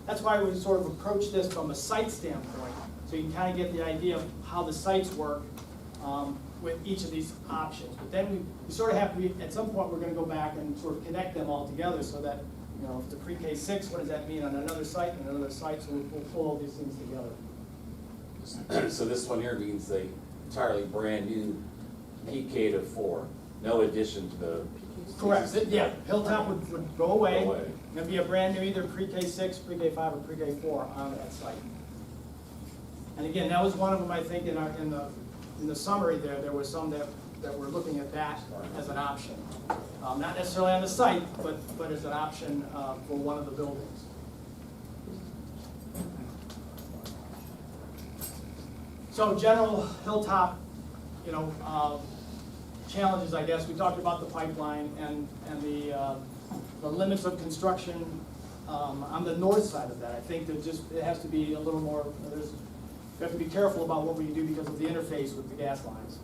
that's why we sort of approach this from a site standpoint. So you can kind of get the idea of how the sites work with each of these options. But then we sort of have to, at some point, we're going to go back and sort of connect them all together so that, you know, if the pre-K-6, what does that mean on another site and another site? So we'll pull all these things together. So this one here means the entirely brand new PK to 4, no addition to the. Correct. Yeah, Hilltop would go away. And it'd be a brand new either pre-K-6, pre-K-5, or pre-K-4 on that site. And again, that was one of them, I think, in the summary there was some that were looking at that as an option. Not necessarily on the site, but as an option for one of the buildings. So general Hilltop, you know, challenges, I guess. We talked about the pipeline and the limits of construction on the north side of that. I think that it has to be a little more, we have to be careful about what we do because of the interface with the gas lines.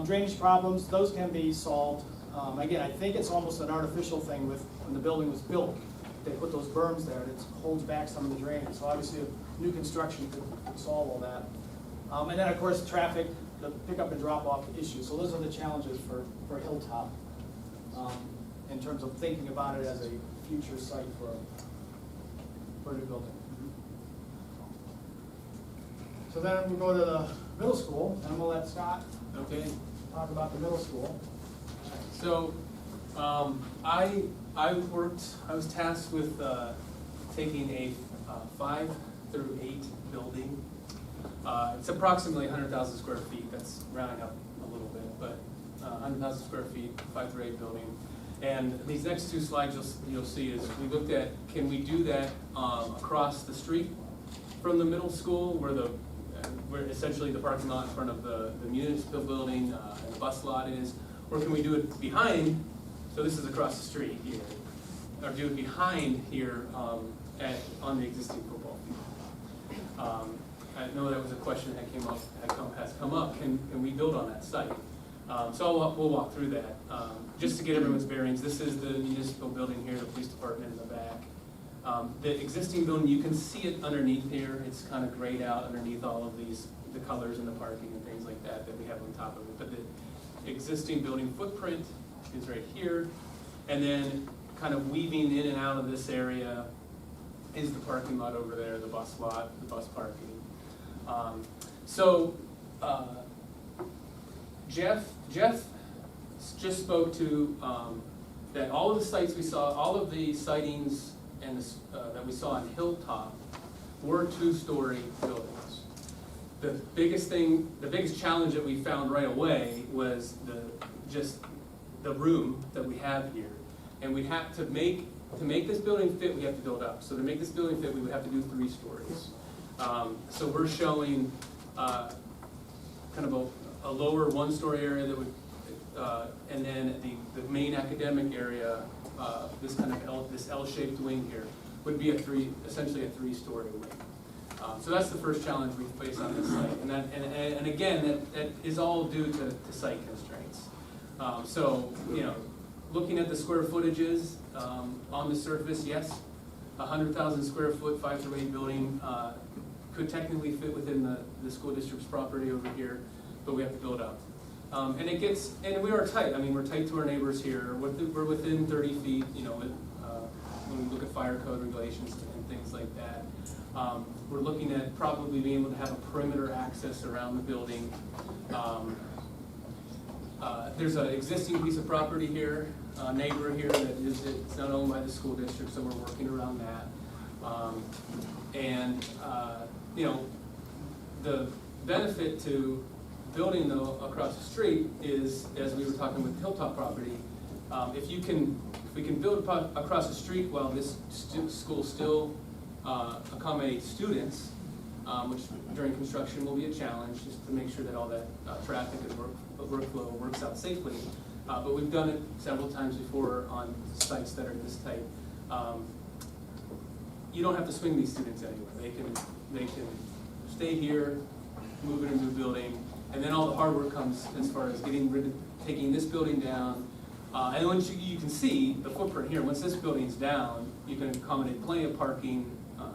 Drainage problems, those can be solved. Again, I think it's almost an artificial thing with when the building was built. They put those berms there and it holds back some of the drainage. So obviously, new construction could solve all that. And then, of course, traffic, the pickup and drop-off issue. So those are the challenges for Hilltop in terms of thinking about it as a future site for a new building. So then we go to the middle school, and I'm going to let Scott talk about the middle school. So I was tasked with taking a 5 through 8 building. It's approximately 100,000 square feet. That's rounding up a little bit, but 100,000 square feet, 5 through 8 building. And these next two slides you'll see is we looked at, can we do that across the street from the middle school where essentially the parking lot in front of the municipal building and the bus lot is, or can we do it behind, so this is across the street here, or do it behind here on the existing football field. I know that was a question that has come up, can we build on that site? So we'll walk through that. Just to get everyone's bearings, this is the municipal building here, the police department in the back. The existing building, you can see it underneath here, it's kind of grayed out underneath all of these, the colors and the parking and things like that we have on top of it. But the existing building footprint is right here, and then kind of weaving in and out of this area is the parking lot over there, the bus lot, the bus parking. Jeff just spoke to that all of the sites we saw, all of the sightings and that we saw on Hilltop were two-story buildings. The biggest challenge that we found right away was the room that we have here, and we have to make this building fit. We have to build up. So to make this building fit, we would have to do 3 stories. So we're showing kind of a lower 1-story area that would, and then the main academic area, this kind of this L-shaped wing here would be essentially a 3-story wing. So that's the first challenge we face on this site, and again, that is all due to site constraints. So looking at the square footages on the surface, yes, 100,000 square foot 5 through 8 building could technically fit within the school district's property over here, but we have to build up. And we are tight. I mean, we're tight to our neighbors here. We're within 30 feet, when we look at fire code regulations and things like that. We're looking at probably being able to have a perimeter access around the building. There's an existing piece of property here, a neighbor here it's not owned by the school district, so we're working around that. The benefit to building though across the street is, as we were talking with Hilltop property, if we can build across the street while this school still accommodates students, which during construction will be a challenge, just to make sure that all that traffic and workflow works out safely. But we've done it several times before on sites that are this tight. You don't have to swing these students anywhere. They can stay here, move in a new building, and then all the hard work comes as far as taking this building down. And once you can see the footprint here, once this building's down, you can accommodate plenty of parking,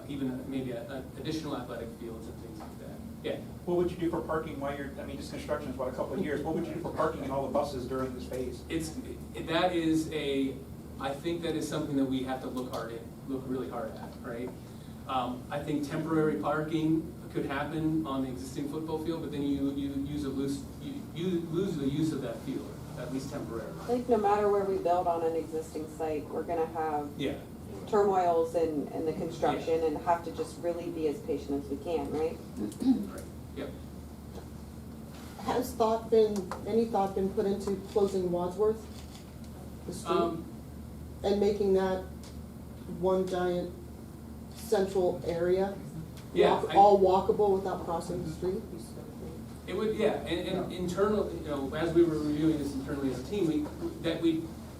even maybe additional athletic fields and things like that. Yeah. What would you do for parking while this construction is a couple of years, what would you do for parking in all the buses during this phase? I think that is something that we have to look really hard at, right? I think temporary parking could happen on the existing football field, but then you lose the use of that field, at least temporarily. I think no matter where we build on an existing site, we're gonna have turmoils in the construction and have to just really be as patient as we can, right? Right. Yep. Has any thought been put into closing Wadsworth, the street, and making that one giant central area? Yeah, all walkable without crossing the street? It would, yeah, and internal, as we were reviewing this internally as a team,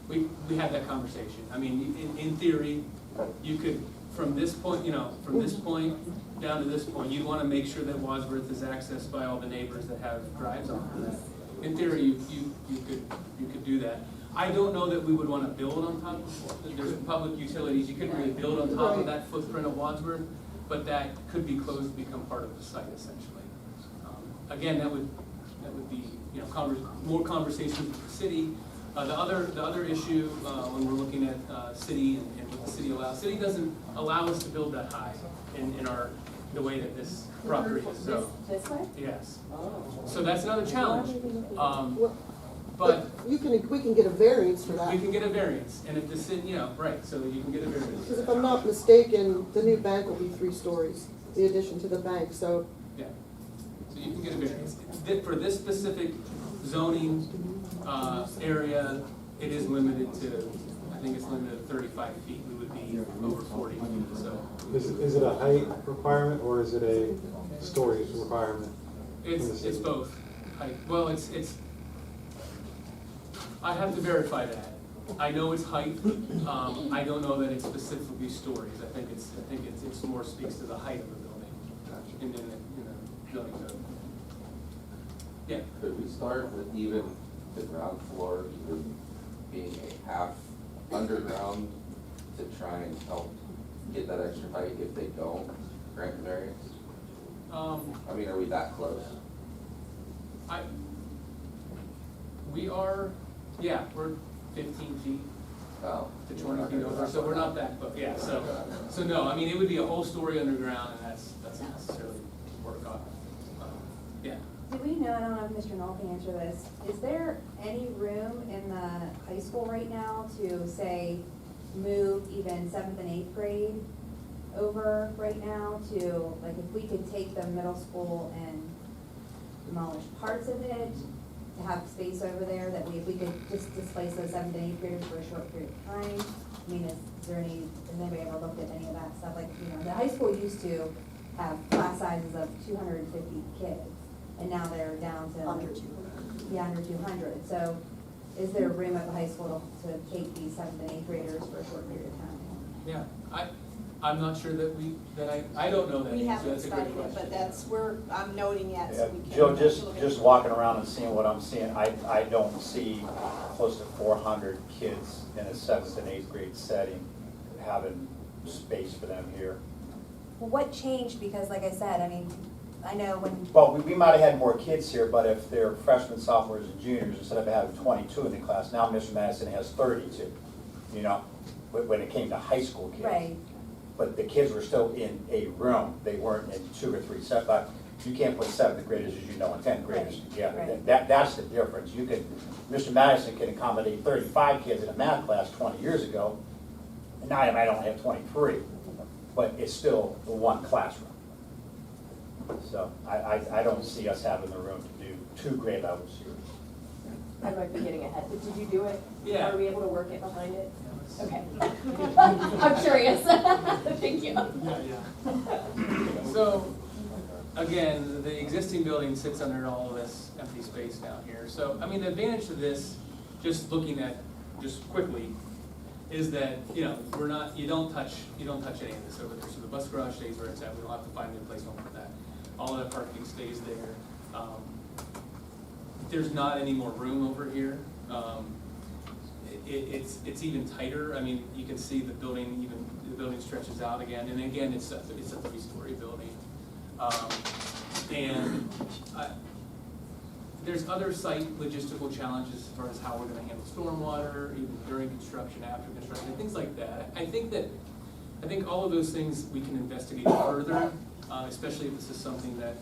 we had that conversation. I mean, in theory, you could, from this point down to this point, you'd want to make sure that Wadsworth is accessed by all the neighbors that have drives on it. In theory, you could do that. I don't know that we would want to build on top of, there's public utilities, you couldn't really build on top of that footprint of Wadsworth, but that could be closed to become part of the site essentially. Again, that would be more conversations with the city. The other issue when we're looking at city and what the city allows, city doesn't allow us to build that high in the way that this property is zoned. This way? Yes. So that's another challenge. But we can get a variance for that. We can get a variance, and if the city, right, so you can get a variance. Because if I'm not mistaken, the new bank will be 3 stories, the addition to the bank, so. Yeah, so you can get a variance. For this specific zoning area, it is limited to, I think it's limited to 35 feet. We would be over 40 feet, so. Is it a height requirement or is it a stories requirement? It's both. Well, it's I have to verify that. I know it's height. I don't know that it's specifically stories. I think it's more speaks to the height of the building. And then, building code. Yeah. Could we start with even the ground floor, even being a half underground to try and help get that extra height if they don't grant the variance? I mean, are we that close? We are, yeah, we're 15 feet Oh, to 20 feet over, so we're not that close, yeah, so no, I mean, it would be a whole story underground, and that's not necessarily work on, yeah. Do we know, I don't know if Mr. Knoll can answer this, is there any room in the high school right now to, say, move even 7th and 8th grade over right now to, like, if we could take the middle school and demolish parts of it, to have space over there, that if we could just displace those 7th and 8th graders for a short period of time? I mean, has anybody ever looked at any of that stuff? Like, you know, the high school used to have class sizes of 250 kids, and now they're down to. Under 200. Yeah, under 200. So is there room at the high school to take these 7th and 8th graders for a short period of time? Yeah, I'm not sure that I don't know that. We so haven't that's a great studied it, question. but that's where I'm noting it, so we can. Joe, look just at- walking around and seeing what I'm seeing, I don't see close to 400 kids in a 7th and 8th grade setting having space for them here. Well, what changed? Because like I said, I mean, I know when. Well, we might have had more kids here, but if they're freshmen, sophomores, and juniors, instead of having 22 in the class, now Mr. Madison has 32, you know, when it came to high school kids. Right. But the kids were still in a room, they weren't in 2 or 3 sets, but you can't put 7th graders, as you know, and 10th graders together. Right. That's the difference. You could, Mr. Madison can accommodate 35 kids in a math class 20 years ago, and now I might only have 23, but it's still the one classroom. So I don't see us having the room to do 2 grade levels here. I might be getting ahead, but did you do it? Yeah. Are we able to work it behind it? Okay. I'm curious. Thank you. So, again, the existing building sits under all of this empty space down here. So, I mean, the advantage to this, just looking at, just quickly, is that, you know, you don't touch any of this over there. So the bus garage stays where it's at. We don't have to find a replacement for that. All of that parking stays there. There's not any more room over here. It's even tighter. I mean, you can see the building stretches out again. And again, it's a 3-story building. There's other site logistical challenges as far as how we're gonna handle stormwater, even during construction, after construction, and things like that. I think all of those things we can investigate further, especially if this is something that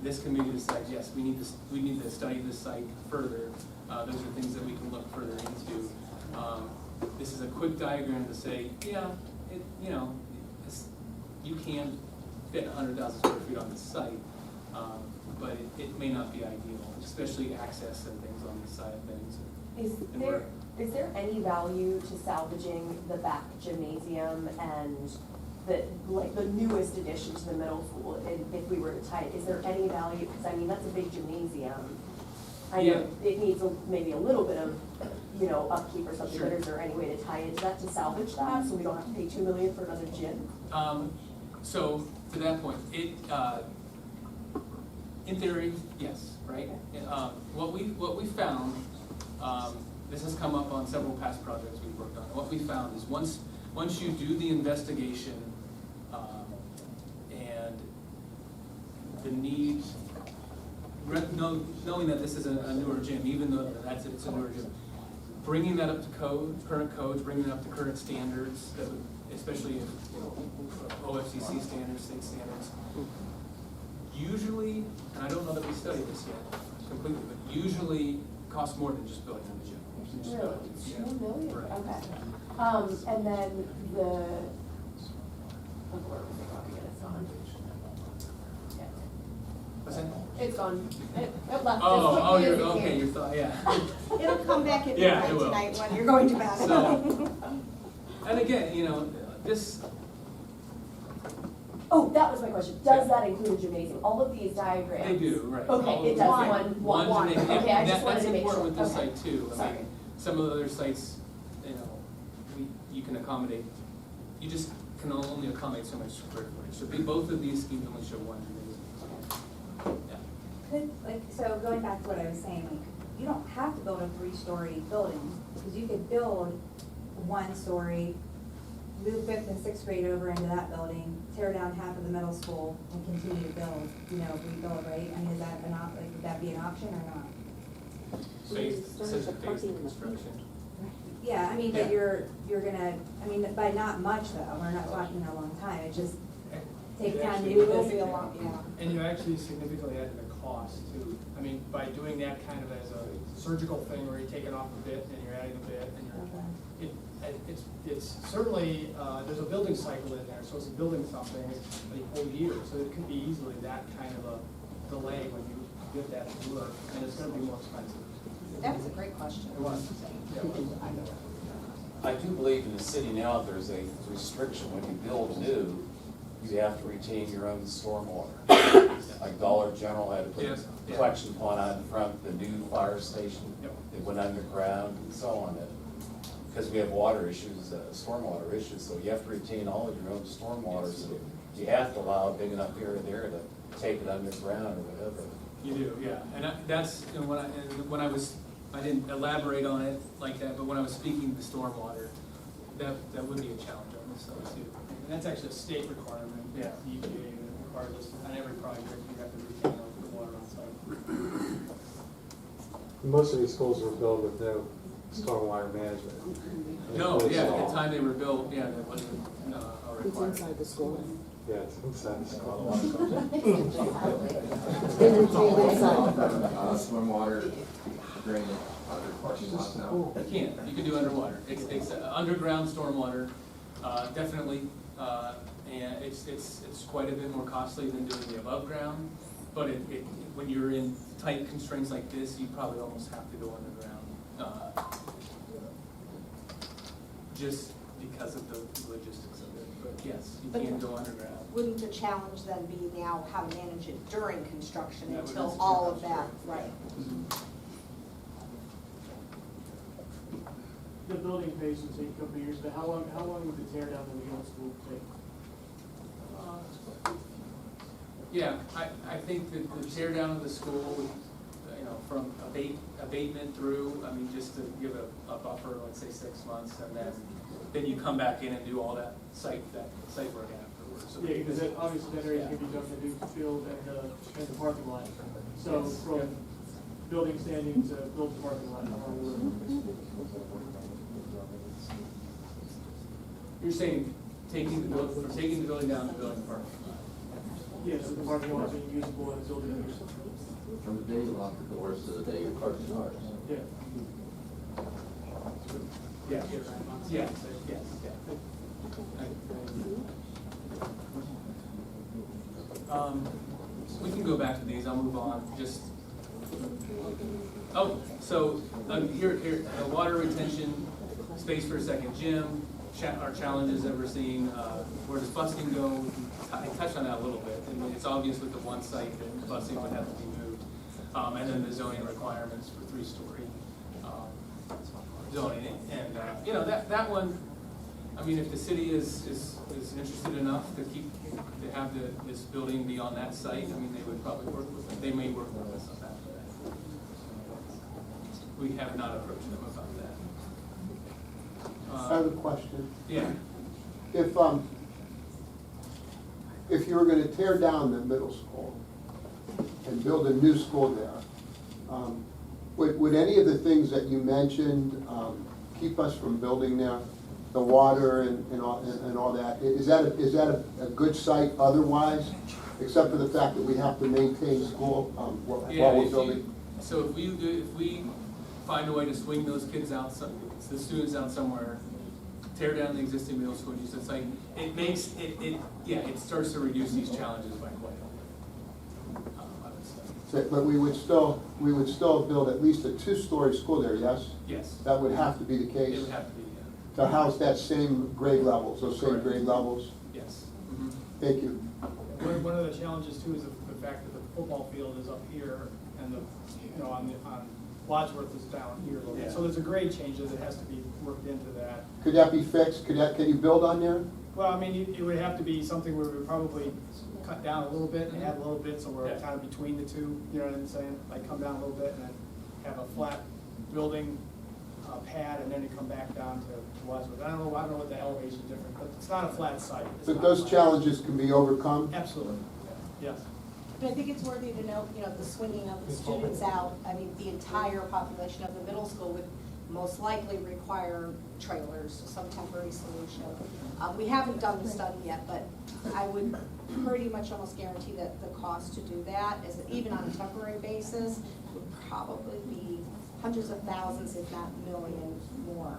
this committee decides, yes, we need to study this site further. Those are things that we can look further into. This is a quick diagram to say, yeah, you can fit 100,000 square feet on the site, but it may not be ideal, especially access and things on the side of things. Is there any value to salvaging the back gymnasium and the newest addition to the middle school, if we were to tie it? Is there any value? Because I mean, that's a big gymnasium. I know it needs maybe a little bit of, upkeep or something, Sure. but is there any way to tie into that to salvage that, so we don't have to pay $2 million for another gym? So, to that point, in theory, yes, right? What we found, this has come up on several past projects we've worked on. What we found is once you do the investigation, and the need, knowing that this is a newer gym, even though it's a newer gym, bringing that up to current codes, bringing it up to current standards, especially OFCC standards, state standards. Usually, and I don't know that we studied this yet completely, but usually costs more than just building a gym. Really? $2 million? Right. Okay. And then where was it going again? It's gone. What's that? It's gone. It left. Oh, your thought, yeah. It'll come back in Yeah, the it will. tonight when you're going to bed. So, and again, this. Oh, that was my question. Does that include a gymnasium? All of these diagrams? They do, right. Okay, it does. One. gymnasium. Okay, I just wanted to make sure. That's important with this Okay. site too. I Sorry. mean, some of the other sites, you can accommodate, you just can only accommodate so much square footage. So both of these schemes only show one gymnasium. Could, like, so going back to what I was saying, like, you don't have to build a 3-story building, because you could build 1 story, move 5th and 6th grade over into that building, tear down half of the middle school, and continue to build, rebuild, right? I mean, is that would that be an option or not? Such a basic construction. Yeah, I mean, but Yeah. you're gonna, I mean, by not much though, we're not talking a long time, it just take time to Actually, do it will this. be a lot, yeah. And you actually significantly add to the cost too. I mean, by doing that kind of as a surgical thing where you're taking off a bit and you're adding a bit and it's certainly, there's a building cycle in there, so it's building something a whole year, so it could be easily that kind of a delay when you get that to work, and it's gonna be more expensive. That was a great question. It was. Yeah, it was. I do believe in the city now, there's a restriction when you build new, you have to retain your own stormwater. Like Dollar General had to put Yes. a collection pond out in front, the new fire station, it went underground and so on. Because we have water issues, stormwater issues, so you have to retain all of your own stormwater, so you have to allow a big enough area there to take it underground or whatever. You do, yeah, and that's, I didn't elaborate on it like that, but when I was speaking to stormwater, that would be a challenge on this side too. And that's actually a state requirement. Yeah. The EPA requires us, on every project, you have to retain the water on site. Most of these schools were built with no stormwater management. No, yeah, at the time they were built, yeah, that wasn't a It's requirement. inside the school. Yeah, it's inside the school. Stormwater drainage under parking lots now. You can't, you can do underwater. It's underground stormwater, definitely, and it's quite a bit more costly than doing the above ground. But when you're in tight constraints like this, you probably almost have to go underground, just because of the logistics of it. But yes, you can go underground. Wouldn't the challenge then be now how to manage it during construction That would until be all of the that, right? The building phase would take a couple of years, but how long would the tear down the middle school take? Yeah, I think that the tear down of the school, from abatement through, I mean, just to give a buffer, let's say 6 months, and then you come back in and do all that site work afterwards. So Yeah, because obviously that area's gonna be done to do the field and the parking lot. So from building standing to build the parking lot, how long will it? You're saying taking the building down to building the parking lot? Yes, so the parking lot being usable and the building usable. From the day you lock the doors to the day your car starts. Yeah. Yeah, yes. We can go back to these, I'll move on, so, here, water retention, space for a second gym, our challenges that we're seeing, where does busing go? I touched on that a little bit, and it's obvious with the one site that busing would have to be moved. And then the zoning requirements for 3-story zoning, and, that one, I mean, if the city is interested enough to have this building be on that site, I mean, they would probably they may work with us on that. We have not approached them about that. I have a question. Yeah. If you were gonna tear down the middle school and build a new school there, would any of the things that you mentioned keep us from building there? The water and all that? Is that a good site otherwise, except for the fact that we have to maintain school while we're building? So if we find a way to swing those kids out, the students out somewhere, tear down the existing middle school and use that site, it starts to reduce these challenges by quite a bit. I would say. But we would still build at least a 2-story school there, yes? Yes. That would have to be the case? It would have to be, To house that same grade levels, those same Correct. grade levels? yes. Thank you. One of the challenges too is the fact that the football field is up here and on Wadsworth is down here. Yeah. So there's a grade change that has to be worked into that. Could that be fixed? Can you build on there? Well, I mean, it would have to be something where we probably cut down a little bit and add a little bit, so we're Yeah. kind of between the two, you know what I'm saying? Like come down a little bit and then have a flat building pad, and then you come back down to Wadsworth. I don't know what the elevation difference, but it's not a flat site. It's But not those flat. challenges can be overcome? Absolutely, yes. But I think it's worthy to note, you know, the swinging of the students out, I mean, the entire population of the middle school would most likely require trailers, some temporary solution. We haven't done the study yet, but I would pretty much almost guarantee that the cost to do that is, even on a temporary basis, would probably be hundreds of thousands, if not millions more.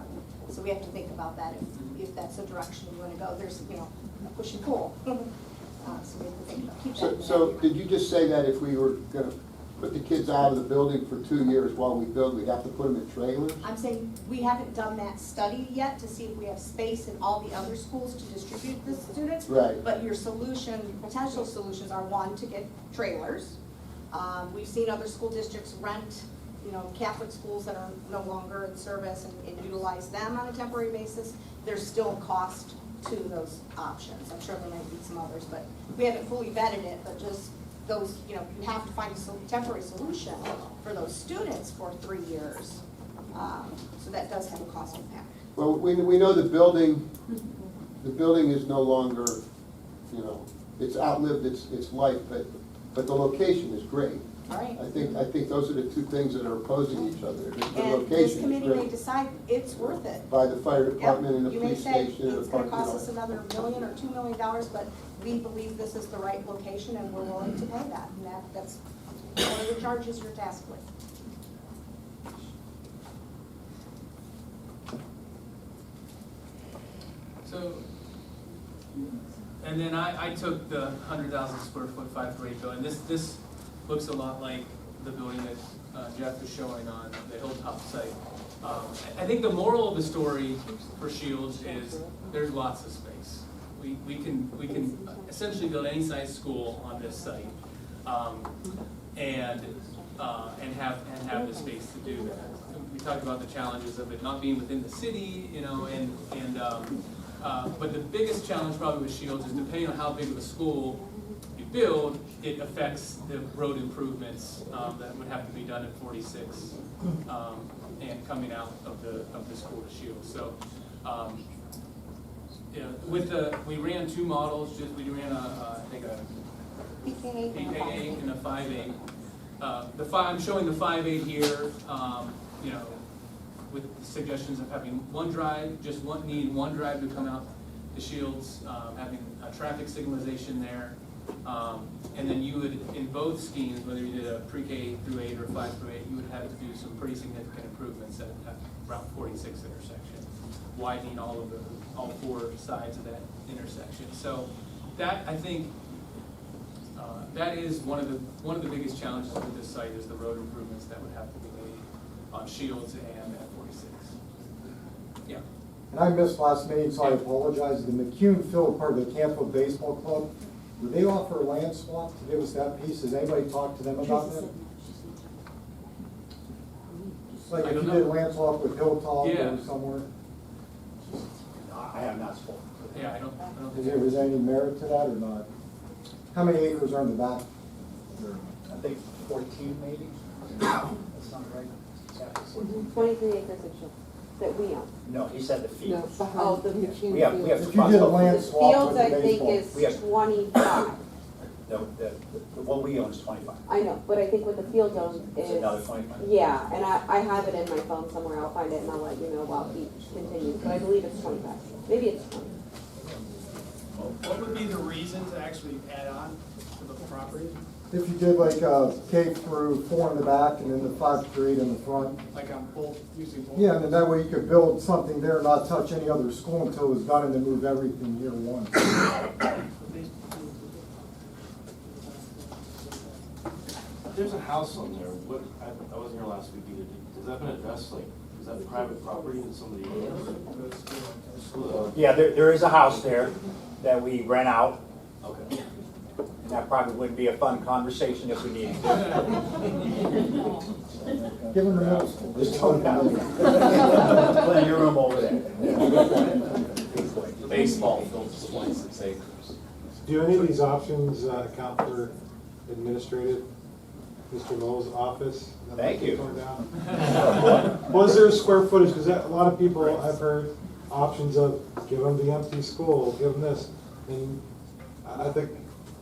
So we have to think about that if that's the direction we want to go. There's, you know, a push and pull. So we have to think about, keep that in mind. So did you just say that if we were gonna put the kids out of the building for 2 years while we build, we'd have to put them in trailers? I'm saying we haven't done that study yet to see if we have space in all the other schools to distribute the students. Right. But your solution, potential solutions are, one, to get trailers. We've seen other school districts rent, you know, Catholic schools that are no longer in service and utilize them on a temporary basis. There's still a cost to those options. I'm sure there might be some others, but we haven't fully vetted it, but just those, you know, you have to find a temporary solution for those students for 3 years. So that does have a cost impact. Well, we know the building is no longer, you know, it's outlived its life, but the location is great. All right. I think those are the two things that are opposing each other. The And this location committee is may great decide it's worth it. by the fire Yep. department and the You may police say station and it's the gonna park, cost us another $1 million or $2 million, but we believe this is the right location and we're willing to pay that. And that's one of the charges you're tasked with. So, and then I took the 100,000 square foot 5-grade building. This looks a lot like the building that Jeff is showing on the Hilltop site. I think the moral of the story for Shields is there's lots of space. We can essentially build any size school on this site, and have the space to do that. We talked about the challenges of it not being within the city, you know, but the biggest challenge probably with Shields is depending on how big of a school you build, it affects the road improvements that would have to be done at 46 and coming out of the school to Shields. So, you know, we ran two models. We ran I think a PK8 and a 5.8. I'm showing the 5.8 here. You know, with suggestions of having one drive, needing one drive to come out to Shields, having a traffic signalization there. And then you would, in both schemes, whether you did a pre-K through 8 or 5 through 8, you would have to do some pretty significant improvements at Route 46 intersection, widening all four sides of that intersection. So that, I think, that is one of the biggest challenges with this site is the road improvements that would have to be made on Shields and at 46. Yeah. And I missed last meeting, so I apologize. The McCune Field, part of the Campbell Baseball Club, would they offer a land swap to give us that piece? Has anybody talked to them about that? Like if you did a land swap with Hilltop or somewhere? I have not spoken. Yeah, I don't Is there any merit to that or not? How many acres are in the back? I think 14 maybe? That's not right. 23 acres of Shields that we own. No, he said the No, fields. oh, the McCune We have Fields. If you did a land The swap Fields, with the I think, baseball. is 25. No, what we own is 25. I know, but I think what the Fields owns Is is. another 25? Yeah, and I have it in my phone somewhere. I'll find it and I'll let you know while he continues. But I believe it's 25. Maybe it's 20. What would be the reason to actually add on to the property? If you did like K through 4 in the back and then the 5 through 8 in the front. Like on both, using both? Yeah, and then that way you could build something there, not touch any other school until it was done and then move everything year one. There's a house on there, I wasn't here last week either, has that been addressed, like, is that private property that somebody owns? Yeah, there is a house there that we rent out. Okay. And that probably wouldn't be a fun conversation if we needed to. Give them the middle school. Just tone down. Plenty of room over there. Baseball field is 26 acres. Do any of these options account for administrative, Mr. Mo's office? Thank you. Torn down? Was there square footage, because a lot of people, I've heard options of, give them the empty school, give them this, and I think,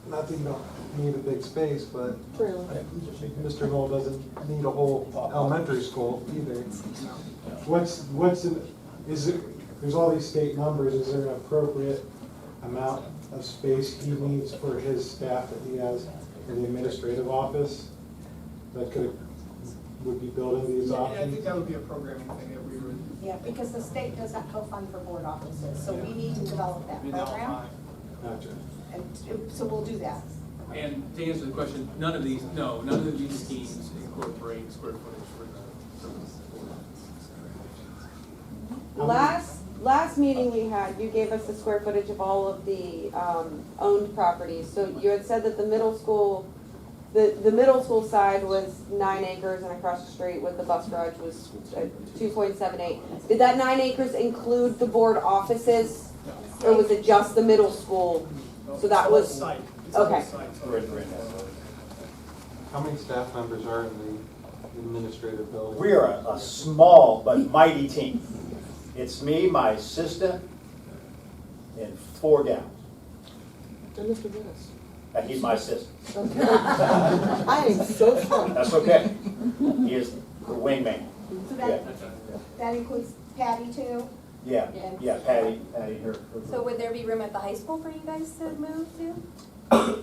not that you don't need a big space, but Mr. Mo doesn't need a whole elementary school either. There's all these state numbers, is there an appropriate amount of space he needs for his staff that he has in the administrative office that would be built into these Yeah, I options? think that would be a programming thing that we would. Yeah, because the state does not co-fund for board offices, so we need to develop that program. Gotcha. And so we'll do that. And to answer the question, none of these schemes incorporate square footage for the. Last meeting we had, you gave us the square footage of all of the owned properties. So you had said that the middle school, the middle school side was 9 acres and across the street with the bus garage was 2.78. Did that 9 acres include the board offices? Or was it just the middle school? So that was, Site. okay. How many staff members are in the administrative building? We are a small but mighty team. It's me, my assistant, and 4 gals. And Mr. Dennis. He's my assistant. Okay. I am so sorry. That's okay. He is the wingman. So Yeah. that includes Patty too? Yeah, yeah, Patty, her. So would there be room at the high school for you guys to move to?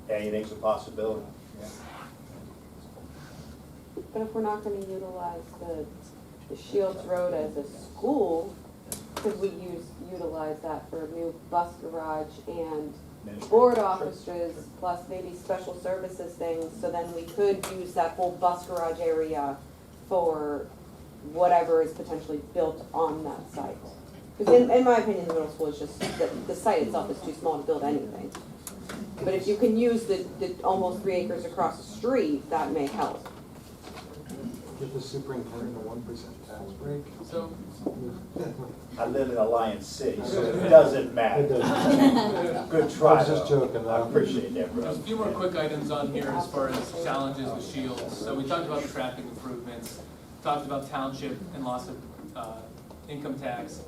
Anything's a possibility. But if we're not gonna utilize the Shields Road as a school, could we utilize that for a new bus garage and board offices, plus maybe special services things, so then we could use that whole bus garage area for whatever is potentially built on that site. Because in my opinion, the middle school is just, the site itself is too small to build anything. But if you can use the almost 3 acres across the street, that may help. Give the superintendent a 1% tax break? So, I live in Alliance City, so it doesn't matter. It doesn't. Good try. I was just though. joking. I appreciate that, bro. there's a few more quick items on here as far as challenges with Shields. So we talked about the traffic improvements, talked about township and loss of income tax.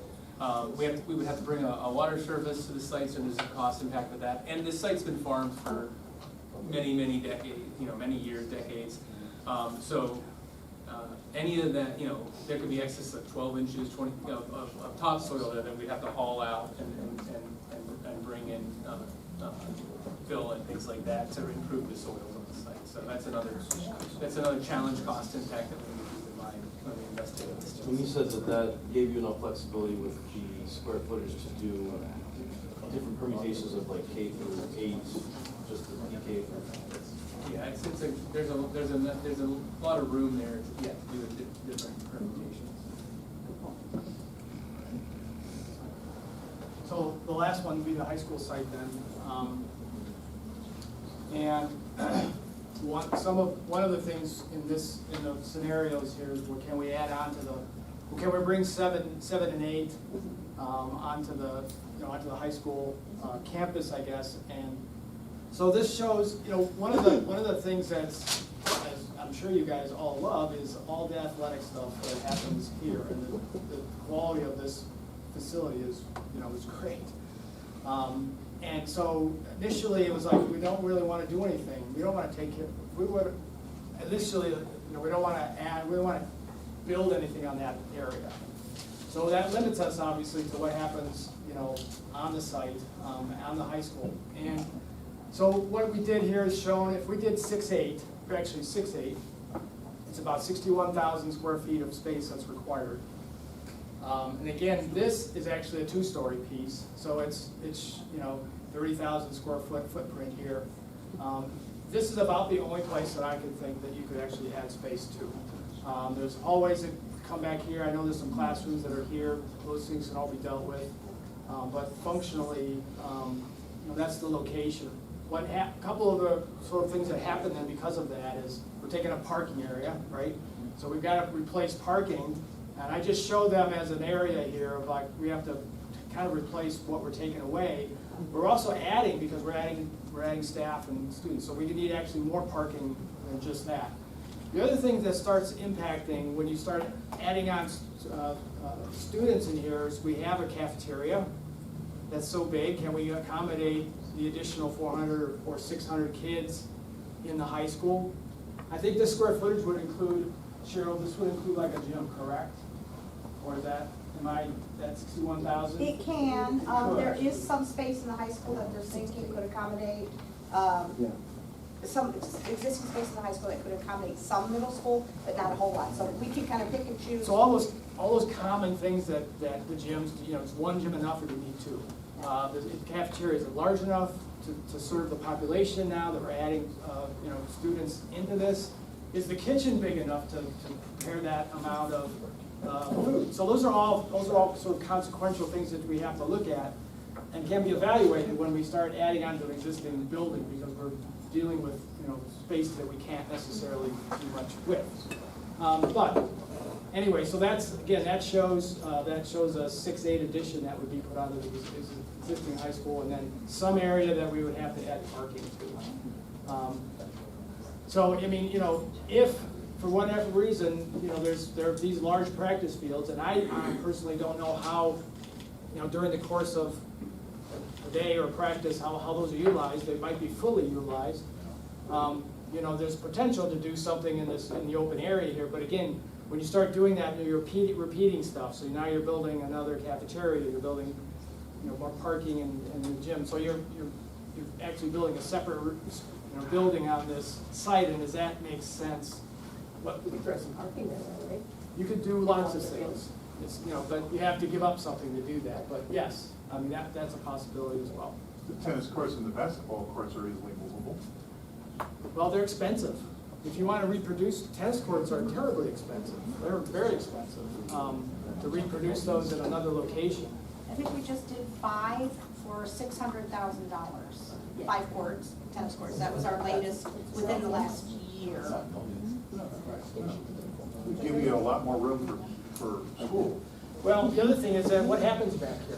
We would have to bring a water service to the site, so there's a cost impact with that. And this site's been farmed for many decades, many years, decades. Any of that, there could be excess of 12 inches, 20, of topsoil there that we'd have to haul out and bring in fill and things like that to improve the soils on the site. So that's another challenge cost impact that we need to keep in mind when we investigate this. When you said that gave you enough flexibility with the square footage to do different permutations of like K through 8, just the DK. Yeah, there's a lot of room there to do the different permutations. So the last one would be the high school site then. And one of the things in the scenarios here is what can we add on to can we bring 7 and 8 onto the high school campus, I guess. And so this shows, one of the things that's, as I'm sure you guys all love, is all the athletic stuff that happens here, and the quality of this facility is great. And so initially it was like, we don't really want to do anything. We don't want to take care. We would initially, we don't want to add. We don't want to build anything on that area. So that limits us obviously to what happens, on the site, on the high school. And so what we did here is shown, if we did 6.8, actually 6.8, it's about 61,000 square feet of space that's required. And again, this is actually a 2-story piece, so it's 30,000 square foot footprint here. This is about the only place that I could think that you could actually add space to. There's hallways that come back here. I know there's some classrooms that are here. Those things can all be dealt with. But functionally, that's the location. A couple of the sort of things that happen then because of that is we're taking a parking area, right? So we've got to replace parking, and I just show them as an area here of like we have to kind of replace what we're taking away. We're also adding, because we're adding staff and students, so we need actually more parking than just that. The other thing that starts impacting when you start adding on students in here is we have a cafeteria that's so big. Can we accommodate the additional 400 or 600 kids in the high school? I think this square footage would include, Cheryl, this would include like a gym, correct? Or is that, that's 61,000? It can, there is some space in the high school that they're thinking could accommodate, some existing space in the high school that could accommodate some middle school, but not a whole lot, so we can kind of pick and choose. So all those common things that the gyms, is one gym enough or do you need two? The cafeteria, is it large enough to serve the population now that we're adding, students into this? Is the kitchen big enough to prepare that amount of food? So those are all sort of consequential things that we have to look at and can be evaluated when we start adding on to an existing building, because we're dealing with, space that we can't necessarily do much with. But anyway, so that's, again, that shows a 6-8 addition that would be put onto the existing high school, and then some area that we would have to add parking to. So, I mean, if for whatever reason, there are these large practice fields, and I personally don't know how, during the course of a day or practice, how those are utilized. They might be fully utilized. There's potential to do something in the open area here, but again, when you start doing that, you're repeating stuff. So now you're building another cafeteria, you're building, more parking and the gym. So you're actually building a separate, building on this site, and does that make sense? What We could throw some parking there, right? you could do lots of things. It's, but you have to give up something to do that. But yes, I mean that's a possibility as well. The tennis courts and the basketball courts are easily movable. Well, they're expensive. If you want to reproduce, tennis courts are terribly expensive. They're very expensive to reproduce those at another location. I think we just did 5 for $600,000. 5 courts, tennis courts. That was our latest within the last year. Would give you a lot more room for school. Well, the other thing is that what happens back here?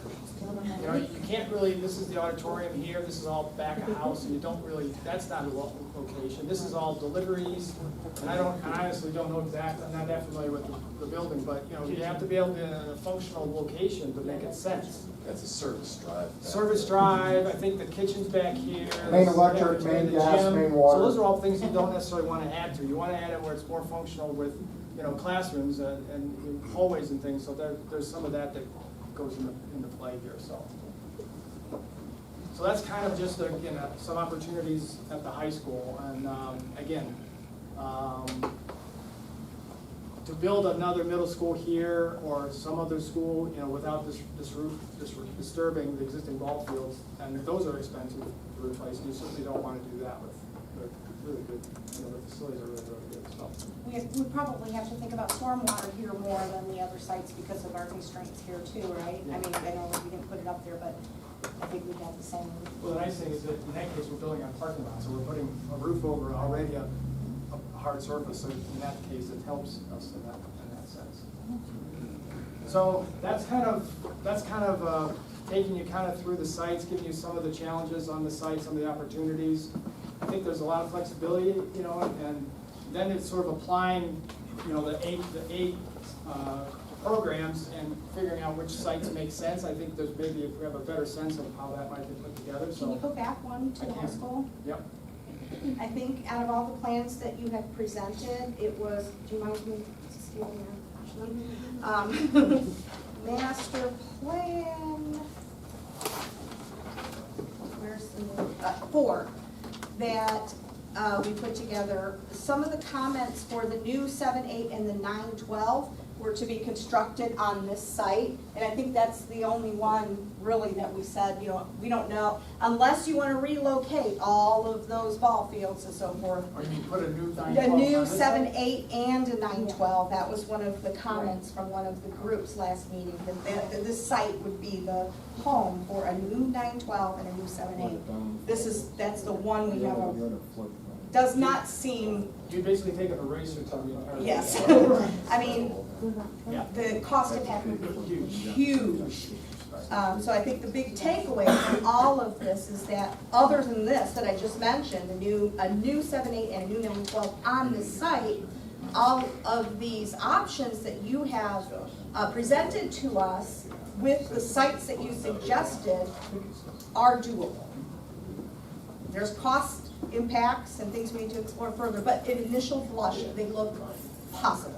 You can't really, this is the auditorium here, this is all back of house, and you don't really, that's not a location. This is all deliveries, and I honestly don't know exactly, I'm not that familiar with the building, but, you have to be able to, in a functional location to make it sense. That's a service drive. Service drive, I think the kitchen's back here. Main electric, main the gas, gym. main water. So those are all things you don't necessarily want to add to. You want to add it where it's more functional with, classrooms and hallways and things. So there's some of that goes into play here. So that's kind of just some opportunities at the high school, and again. To build another middle school here or some other school, without this roof disturbing the existing ball fields, and those are expensive to replace, and you certainly don't want to do that with really good, the facilities are really, really good, so. We probably have to think about stormwater here more than the other sites because of our constraints here too, right? I mean, I know we didn't put it up there, but I think we have the same. Well, the nice thing is that in that case, we're building on parking lot, so we're putting a roof over already a hard surface, so in that case, it helps us in that sense. So that's kind of taking you kind of through the sites, giving you some of the challenges on the site, some of the opportunities. I think there's a lot of flexibility, and then it's sort of applying, the eight programs and figuring out which sites make sense. I think there's maybe if we have a better sense of how that might be put together. So can you go back one to the high school? Yep. I think out of all the plans that you have presented, it was, do you mind me stealing that, actually? Master plan, where's the, 4, that we put together. Some of the comments for the new 7-8 and the 9-12 were to be constructed on this site, and I think that's the only one really that we said, we don't know, unless you want to relocate all of those ball fields and so forth. Or you mean put a new 9-12 A new on this site? 7-8 and a 9-12, that was one of the comments from one of the groups last meeting, that this site would be the home for a new 9-12 and a new 7-8. That's the one we have, does not seem. You basically take an eraser to the entire. Yes. I mean, the cost impact would be huge. So I think the big takeaway from all of this is that, other than this that I just mentioned, a new 7-8 and a new number 12 on this site, all of these options that you have presented to us with the sites that you suggested are doable. There's cost impacts and things we need to explore further, but in initial blush, they look possible.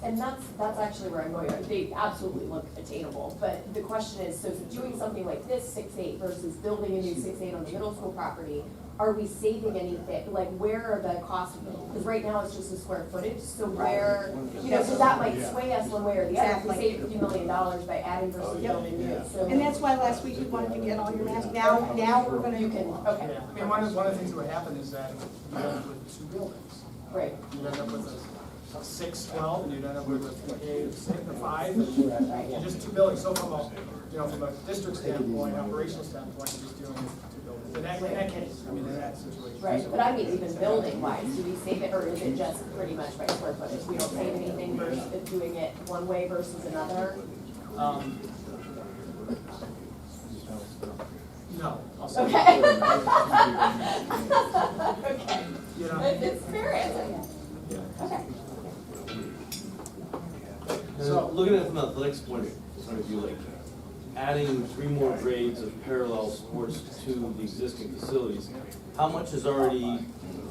And that's actually where I'm going. They absolutely look attainable, but the question is, so doing something like this 6-8 versus building a new 6-8 on the middle school property, are we saving anything? Like, where are the costs? Because right now it's just the square footage, so where, you know, so that might sway us one way or the other. If we save $50 million by adding versus building new. So. And that's why last week you wanted to get all your math. Now we're gonna. You can, okay. Yeah, I mean, one of the things that would happen is that you end up with 2 buildings. Right. You'd end up with a 6-12, and you'd end up with a 5, and just 2 buildings. So from a district standpoint, operational standpoint, you're just doing 2 buildings. In that case, I mean, in that situation. Right, but I mean, even building wise, do we save it, or is it just pretty much by square footage? We don't save anything versus doing it one way versus another? No. I'll say Okay. Okay. You know. It's fair answer. Okay. So looking at it from an athletics point of view, like adding 3 more grades of parallel sports to the existing facilities, how much is already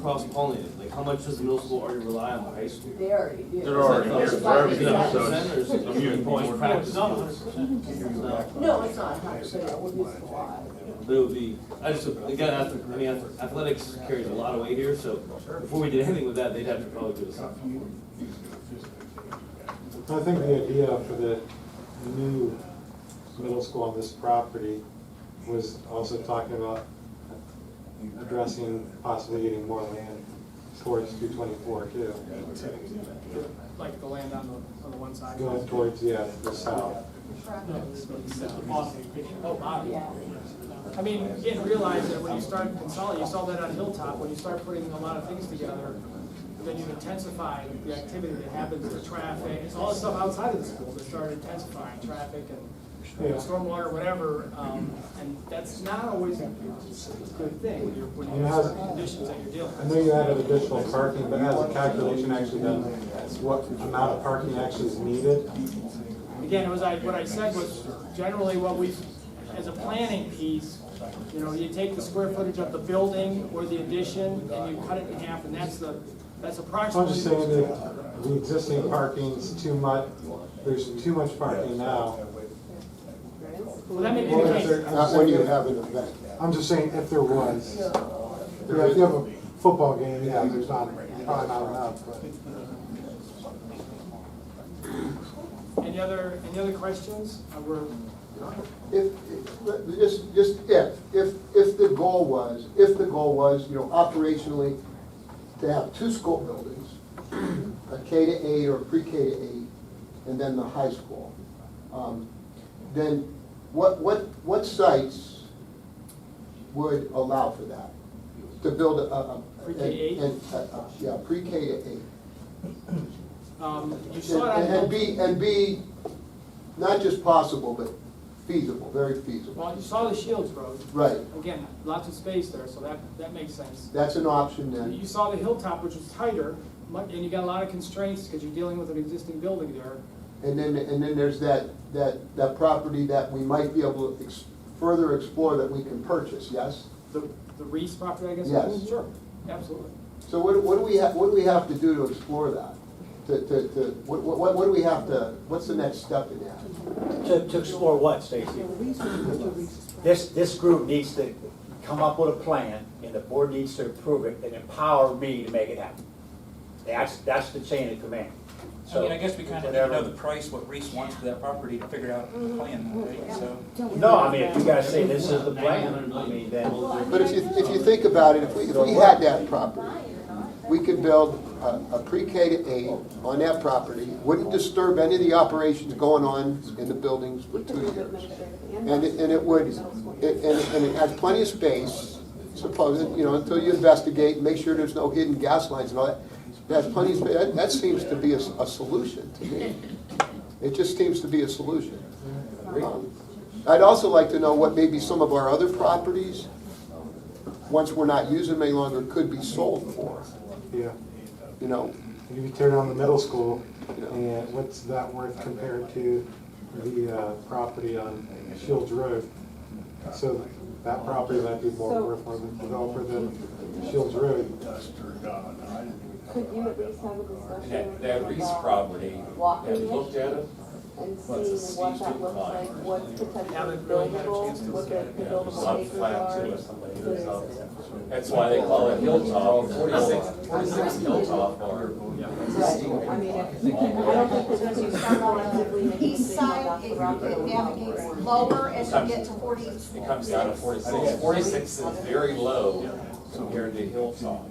cross-pollinated? Like how much does the middle school already rely on the high school? They already do. They're already There's here. five Is it percent. 100% or is it more practice? No, it's not 100%, it would be a lot. But it would be, again, athletics carries a lot of weight here, so before we did anything with that, they'd have to probably do something. I think the idea for the new middle school on this property was also talking about addressing possibly getting more land towards 224 too. Like the land on the one side. Going towards, the south. Yeah. I mean, again, realize that when you start consolidating, you saw that on Hilltop, when you start putting a lot of things together, then you intensify the activity that happens, the traffic, it's all the stuff outside of the school that started intensifying traffic and stormwater, whatever, and that's not always a good thing when you have certain conditions that you're dealing I with. know you added additional parking, but has the calculation actually done what amount of parking actually is needed? Again, it was what I said was generally what we, as a planning piece, you know, you take the square footage of the building or the addition and you cut it in half, and that's approximately. I'm just saying that the existing parking's too much, there's too much parking now. Well, that may be the case. Not when you have an event. I'm just saying if there was. If you have a football game, yeah, there's probably not enough, but. Any other questions? If the goal was, operationally, to have 2 school buildings, a K-8 or pre-K to 8, and then the high school, then what sites would allow for that? To build a Pre-K to 8? Yeah, pre-K to 8. You saw it And be not just possible, but feasible, very feasible. Well, you saw the Shields Road. Right. Again, lots of space there, so that makes sense. That's an option then. You saw the Hilltop, which was tighter, and you got a lot of constraints because you're dealing with an existing building there. And then there's that property that we might be able to further explore that we can purchase, yes? The Reese property, I guess? Yes. Sure, absolutely. So what do we have to do to explore that? What do we have to, what's the next step in that? To explore what, Stacy? This group needs to come up with a plan, and the board needs to approve it, and empower me to make it happen. That's the chain of command. I mean, I guess we kind of need to know the price, what Reese wants for that property to figure out the plan, right? So. No, I mean, if you guys say this is the plan, I mean, then. But if you think about it, if we had that property, we could build a pre-K to 8 on that property, wouldn't disturb any of the operations going on in the buildings for 2 years. And it has plenty of space, until you investigate, make sure there's no hidden gas lines and all that. It has plenty of space. That seems to be a solution to me. It just seems to be a solution. I'd also like to know what maybe some of our other properties, once we're not using them any longer, could be sold for. Yeah. You know, If you tear down the middle school, Yeah. and what's that worth compared to the property on Shields Road? So that property might be more worth for the developer than Shields Road. Could you at least have a discussion That Reese about property, walking have you it looked at it? and What's the seeing what that steep looks like, incline? what's potentially Haven't really had a buildable, chance to what see the it. buildable Not acres flat are? to it. That's why they call it hilltop, 46 hilltop or. Right, I mean, if we can, I don't think that we can collectively make a East decision side, about it the route it navigates lower as you get to 40. It comes down to 46. 46 is very low compared to hilltop.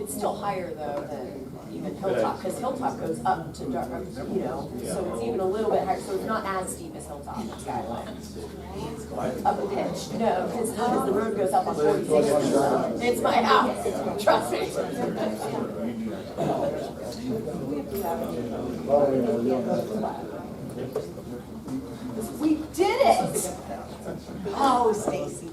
It's still higher though than even Hilltop, because Hilltop goes up to, you know, so it's even a little bit higher, so it's not as steep as Hilltop, Skyline. Up a pitch, no, because the road goes up on 46. It's my house, trust me. We did it! Oh, Stacy.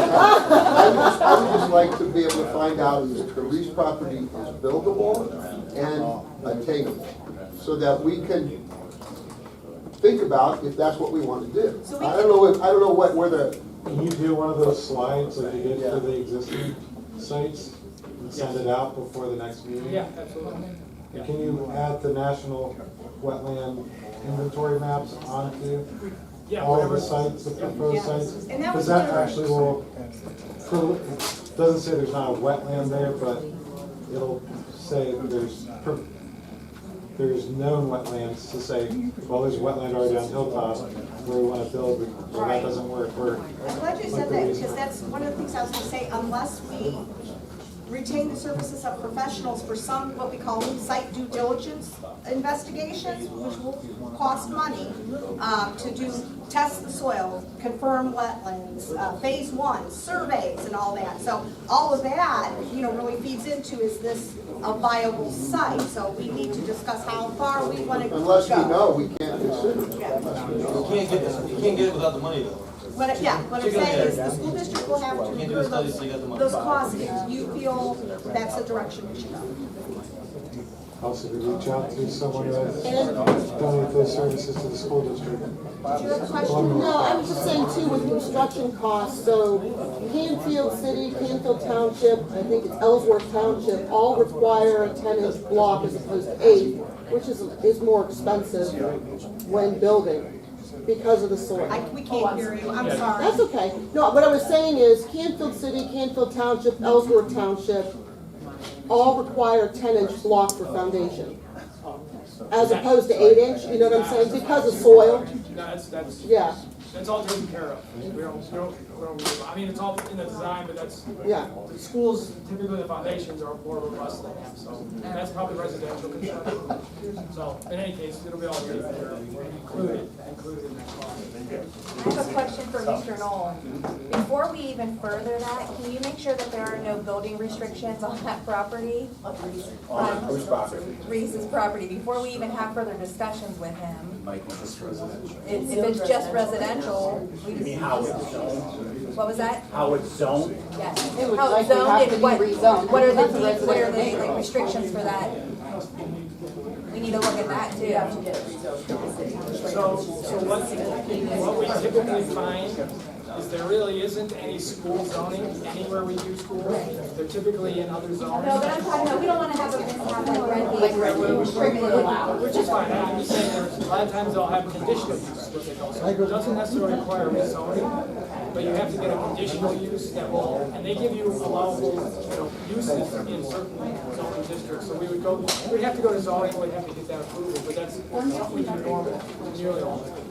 I would just like to be able to find out if the Reese property is buildable and attainable, so that we can think about if that's what we want to do. So we I don't know where the, Can you do one of those slides like you did for the existing sites and send it out before the next meeting? Yeah, absolutely. And can you add the national wetland inventory maps onto Yeah, all of the whatever. sites, the proposed sites? And that was Because that the- actually will, doesn't say there's not a wetland there, but it'll say that there's known wetlands to say, well, there's a wetland already on Hilltop where we want to build, well, that doesn't work. I'm glad you said that, because that's one of the things I was gonna say, unless we retain the services of professionals for some, what we call site due diligence investigations, which will cost money, to do, test the soil, confirm wetlands, phase one, surveys and all that. So all of that, you know, really feeds into, is this a viable site? So we need to discuss how far we want to go. unless we know, we can't consider it. Yeah. You can't get it without the money though. What I'm saying is, the school district will have to Can't do incur a study till you got the money. those costs if you feel that's the direction we should go. Also, we reach out to someone who has donated those services to the school district. Did you have a question? No, I was just saying too, with construction costs, so Canfield City, Canfield Township, I think it's Ellsworth Township, all require a 10-inch block as opposed to 8, which is more expensive when building because of the soil. We can't hear you, I'm sorry. That's okay. No, what I was saying is Canfield City, Canfield Township, Ellsworth Township, all require 10-inch block for foundation. As opposed to 8-inch, you know what I'm saying? Because of soil. No, that's. Yeah. That's all taken care of. We don't really, I mean, it's all in the design, but that's. Yeah. The schools, typically the foundations are more robust than that, so that's probably residential construction. So, in any case, it'll be all taken care of, included in that cost. I have a question for Mr. Knoll. Before we even further that, can you make sure that there are no building restrictions on that property? Whose property? Reese's property, before we even have further discussions with him. Might be just residential. If it's just residential, we You just. mean how it's zoned? What was that? How it's zoned? Yes. It would How it's likely zoned have and to be what- rezoned. What are That's a the residential like, restrictions for that? We need to look at that too. So what we typically find is there really isn't any school zoning anywhere we do schools. They're typically in other zones. No, but I'm talking about, we don't wanna have a, like red leaf, restricted allowed. Which is fine, I'm just saying, there's, a lot of times they'll have conditional use, what they call, so it doesn't necessarily require rezoning, but you have to get a conditional use that will, and they give you allowable, you know, uses in certain zoning districts, so we'd have to go to zoning, we'd have to get that approval, but that's something we do normally, nearly all the time.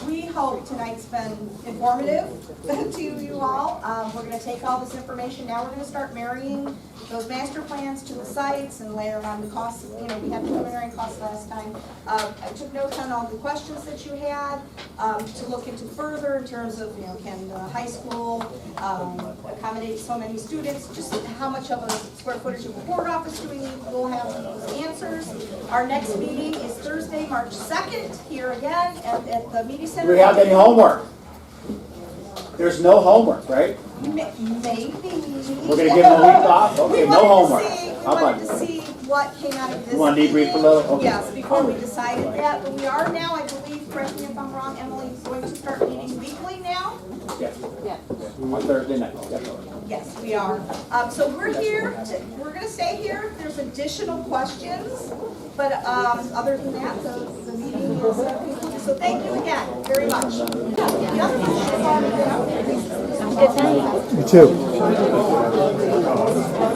We hope tonight's been informative to you all. We're gonna take all this information, now we're gonna start marrying those master plans to the sites and layer on the costs, you know, we had preliminary costs last time. I took notes on all the questions that you had, to look into further in terms of, you know, can the high school, accommodate so many students, just how much of a square footage of the board office do we need? We'll have those answers. Our next meeting is Thursday, March 2nd, here again at the media Do center. we have any homework? There's no homework, right? Maybe. We're gonna give them a week off? Okay, We no wanted homework. to see- How We wanted about to see what came out of this. You wanna debrief a meeting. little? Okay. Yes, before we decided that, but we are now, I believe, correct me if I'm wrong, Emily, going to start meeting weekly now? Yes. Yeah. On Thursday night, definitely. Yes, we are. So we're here, we're gonna stay here, if there's additional questions, but other than that, the meeting is concluded. So thank you again, very much. The other question- You too.